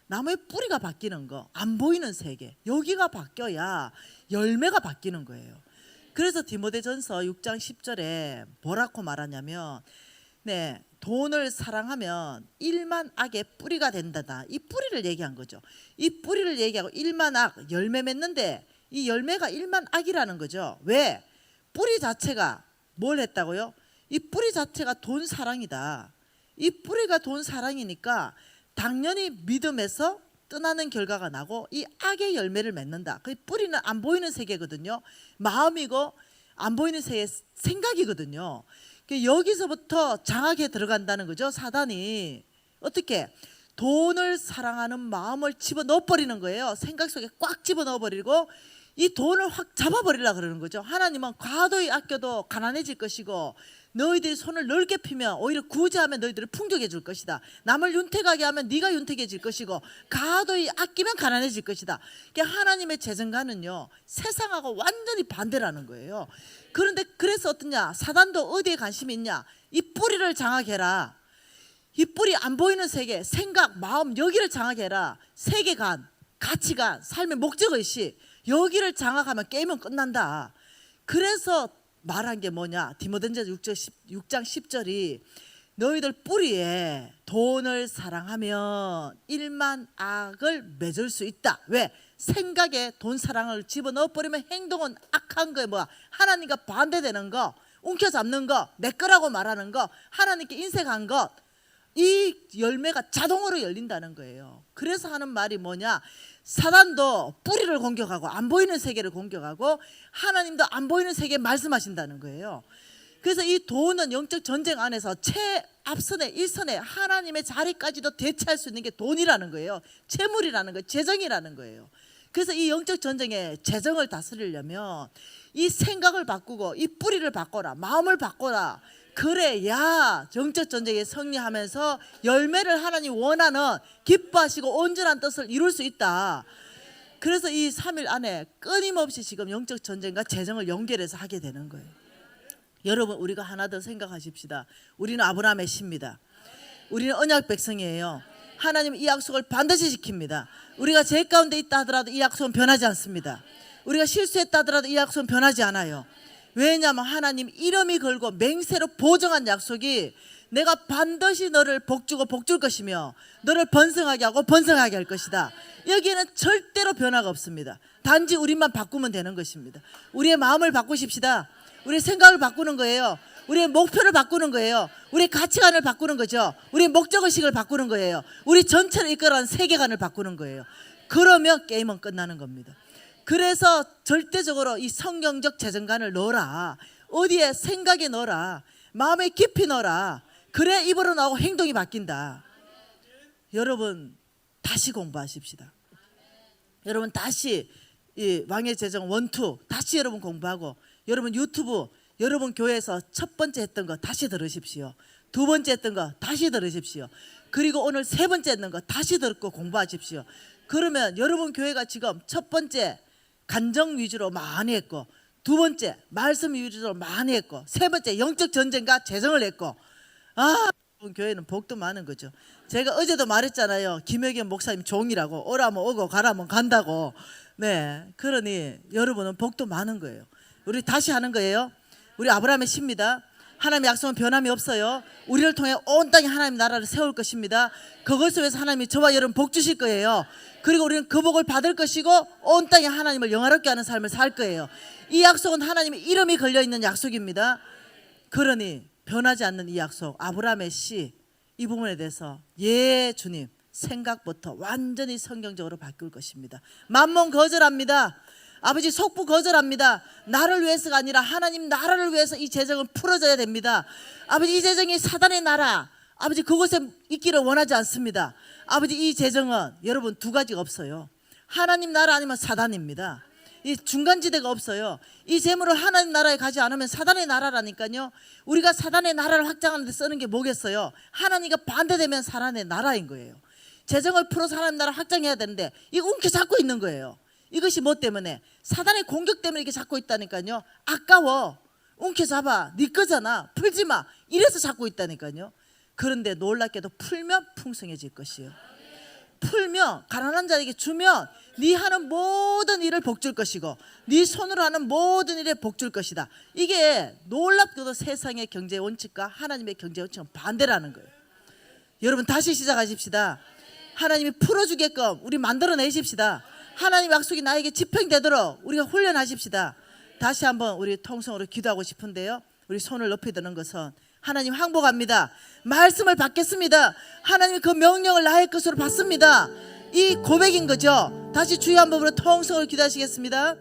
나무의 뿌리가 바뀌는 거. 안 보이는 세계. 여기가 바뀌어야 열매가 바뀌는 거예요. 그래서 디모데전서 6장 10절에 뭐라고 말하냐면 네, 돈을 사랑하면 일만 악의 뿌리가 된다다. 이 뿌리를 얘기한 거죠. 이 뿌리를 얘기하고 일만 악, 열매 맺는데 이 열매가 일만 악이라는 거죠. 왜? 뿌리 자체가 뭘 했다고요? 이 뿌리 자체가 돈 사랑이다. 이 뿌리가 돈 사랑이니까 당연히 믿음에서 떠나는 결과가 나고 이 악의 열매를 맺는다. 그 뿌리는 안 보이는 세계거든요. 마음이고 안 보이는 세계 생각이거든요. 여기서부터 장악에 들어간다는 거죠. 사단이 어떻게 돈을 사랑하는 마음을 집어넣어 버리는 거예요. 생각 속에 꽉 집어넣어 버리고 이 돈을 확 잡아버리려고 그러는 거죠. 하나님은 과도히 아껴도 가난해질 것이고 너희들이 손을 넓게 피면 오히려 구제하면 너희들을 풍족해질 것이다. 남을 윤택하게 하면 네가 윤택해질 것이고 과도히 아끼면 가난해질 것이다. 그러니까 하나님의 재정가는요 세상하고 완전히 반대라는 거예요. 그런데 그래서 어떠냐? 사단도 어디에 관심이 있냐? 이 뿌리를 장악해라. 이 뿌리 안 보이는 세계, 생각, 마음 여기를 장악해라. 세계관, 가치관, 삶의 목적의식 여기를 장악하면 게임은 끝난다. 그래서 말한 게 뭐냐? 디모데전서 6장 10절이 너희들 뿌리에 돈을 사랑하면 일만 악을 맺을 수 있다. 왜? 생각에 돈 사랑을 집어넣어 버리면 행동은 악한 거예요. 뭐야? 하나님과 반대되는 거, 움켜잡는 거, 내 거라고 말하는 거, 하나님께 인색한 것, 이 열매가 자동으로 열린다는 거예요. 그래서 하는 말이 뭐냐? 사단도 뿌리를 공격하고 안 보이는 세계를 공격하고 하나님도 안 보이는 세계에 말씀하신다는 거예요. 그래서 이 돈은 영적 전쟁 안에서 최앞선에 1선에 하나님의 자리까지도 대체할 수 있는 게 돈이라는 거예요. 재물이라는 거예요. 재정이라는 거예요. 그래서 이 영적 전쟁에 재정을 다스리려면 이 생각을 바꾸고 이 뿌리를 바꿔라. 마음을 바꿔라. 그래야 영적 전쟁에 승리하면서 열매를 하나님 원하는 기뻐하시고 온전한 뜻을 이룰 수 있다. 그래서 이 3일 안에 끊임없이 지금 영적 전쟁과 재정을 연결해서 하게 되는 거예요. 여러분 우리가 하나 더 생각하십시다. 우리는 아브라함의 씨입니다. 우리는 언약 백성이에요. 하나님 이 약속을 반드시 지킵니다. 우리가 죄 가운데 있다 하더라도 이 약속은 변하지 않습니다. 우리가 실수했다 하더라도 이 약속은 변하지 않아요. 왜냐하면 하나님 이름이 걸고 맹세로 보증한 약속이 내가 반드시 너를 복주고 복줄 것이며 너를 번성하게 하고 번성하게 할 것이다. 여기에는 절대로 변화가 없습니다. 단지 우리만 바꾸면 되는 것입니다. 우리의 마음을 바꾸십시다. 우리의 생각을 바꾸는 거예요. 우리의 목표를 바꾸는 거예요. 우리의 가치관을 바꾸는 거죠. 우리의 목적의식을 바꾸는 거예요. 우리 전체를 이끌어가는 세계관을 바꾸는 거예요. 그러면 게임은 끝나는 겁니다. 그래서 절대적으로 이 성경적 재정관을 넣어라. 어디에? 생각에 넣어라. 마음에 깊이 넣어라. 그래 입으로 나오고 행동이 바뀐다. 여러분 다시 공부하십시다. 여러분 다시 이 왕의 재정 1, 2 다시 여러분 공부하고 여러분 유튜브 여러분 교회에서 첫 번째 했던 거 다시 들으십시오. 두 번째 했던 거 다시 들으십시오. 그리고 오늘 세 번째 했던 거 다시 듣고 공부하십시오. 그러면 여러분 교회가 지금 첫 번째 간정 위주로 많이 했고 두 번째 말씀 위주로 많이 했고 세 번째 영적 전쟁과 재정을 했고 여러분 교회는 복도 많은 거죠. 제가 어제도 말했잖아요. 김혜경 목사님 종이라고 오라면 오고 가라면 간다고. 네, 그러니 여러분은 복도 많은 거예요. 우리 다시 하는 거예요. 우리 아브라함의 씨입니다. 하나님의 약속은 변함이 없어요. 우리를 통해 온 땅에 하나님 나라를 세울 것입니다. 그것을 위해서 하나님이 저와 여러분 복 주실 거예요. 그리고 우리는 그 복을 받을 것이고 온 땅에 하나님을 영화롭게 하는 삶을 살 거예요. 이 약속은 하나님의 이름이 걸려있는 약속입니다. 그러니 변하지 않는 이 약속 아브라함의 씨 이 부분에 대해서 주님 생각부터 완전히 성경적으로 바꿀 것입니다. 만몬 거절합니다. 아버지 속부 거절합니다. 나를 위해서가 아니라 하나님 나라를 위해서 이 재정은 풀어져야 됩니다. 아버지 이 재정이 사단의 나라 아버지 그곳에 있기를 원하지 않습니다. 아버지 이 재정은 여러분 두 가지가 없어요. 하나님 나라 아니면 사단입니다. 이 중간지대가 없어요. 이 재물을 하나님 나라에 가지 않으면 사단의 나라라니까요. 우리가 사단의 나라를 확장하는 데 쓰는 게 뭐겠어요? 하나님과 반대되면 사단의 나라인 거예요. 재정을 풀어서 하나님 나라 확장해야 되는데 이거 움켜잡고 있는 거예요. 이것이 뭐 때문에? 사단의 공격 때문에 이렇게 잡고 있다니까요. 아까워. 움켜잡아. 네 거잖아. 풀지 마. 이래서 잡고 있다니까요. 그런데 놀랍게도 풀면 풍성해질 것이에요. 풀면 가난한 자에게 주면 네 하는 모든 일을 복줄 것이고 네 손으로 하는 모든 일에 복줄 것이다. 이게 놀랍게도 세상의 경제 원칙과 하나님의 경제 원칙은 반대라는 거예요. 여러분 다시 시작하십시다. 하나님이 풀어주게끔 우리 만들어내십시다. 하나님 약속이 나에게 집행되도록 우리가 훈련하십시다. 다시 한번 우리 통성으로 기도하고 싶은데요. 우리 손을 높이 드는 것은 하나님 항복합니다. 말씀을 받겠습니다. 하나님 그 명령을 나의 것으로 받습니다. 이 고백인 거죠. 다시 주여 한 번으로 통성을 기도하시겠습니다.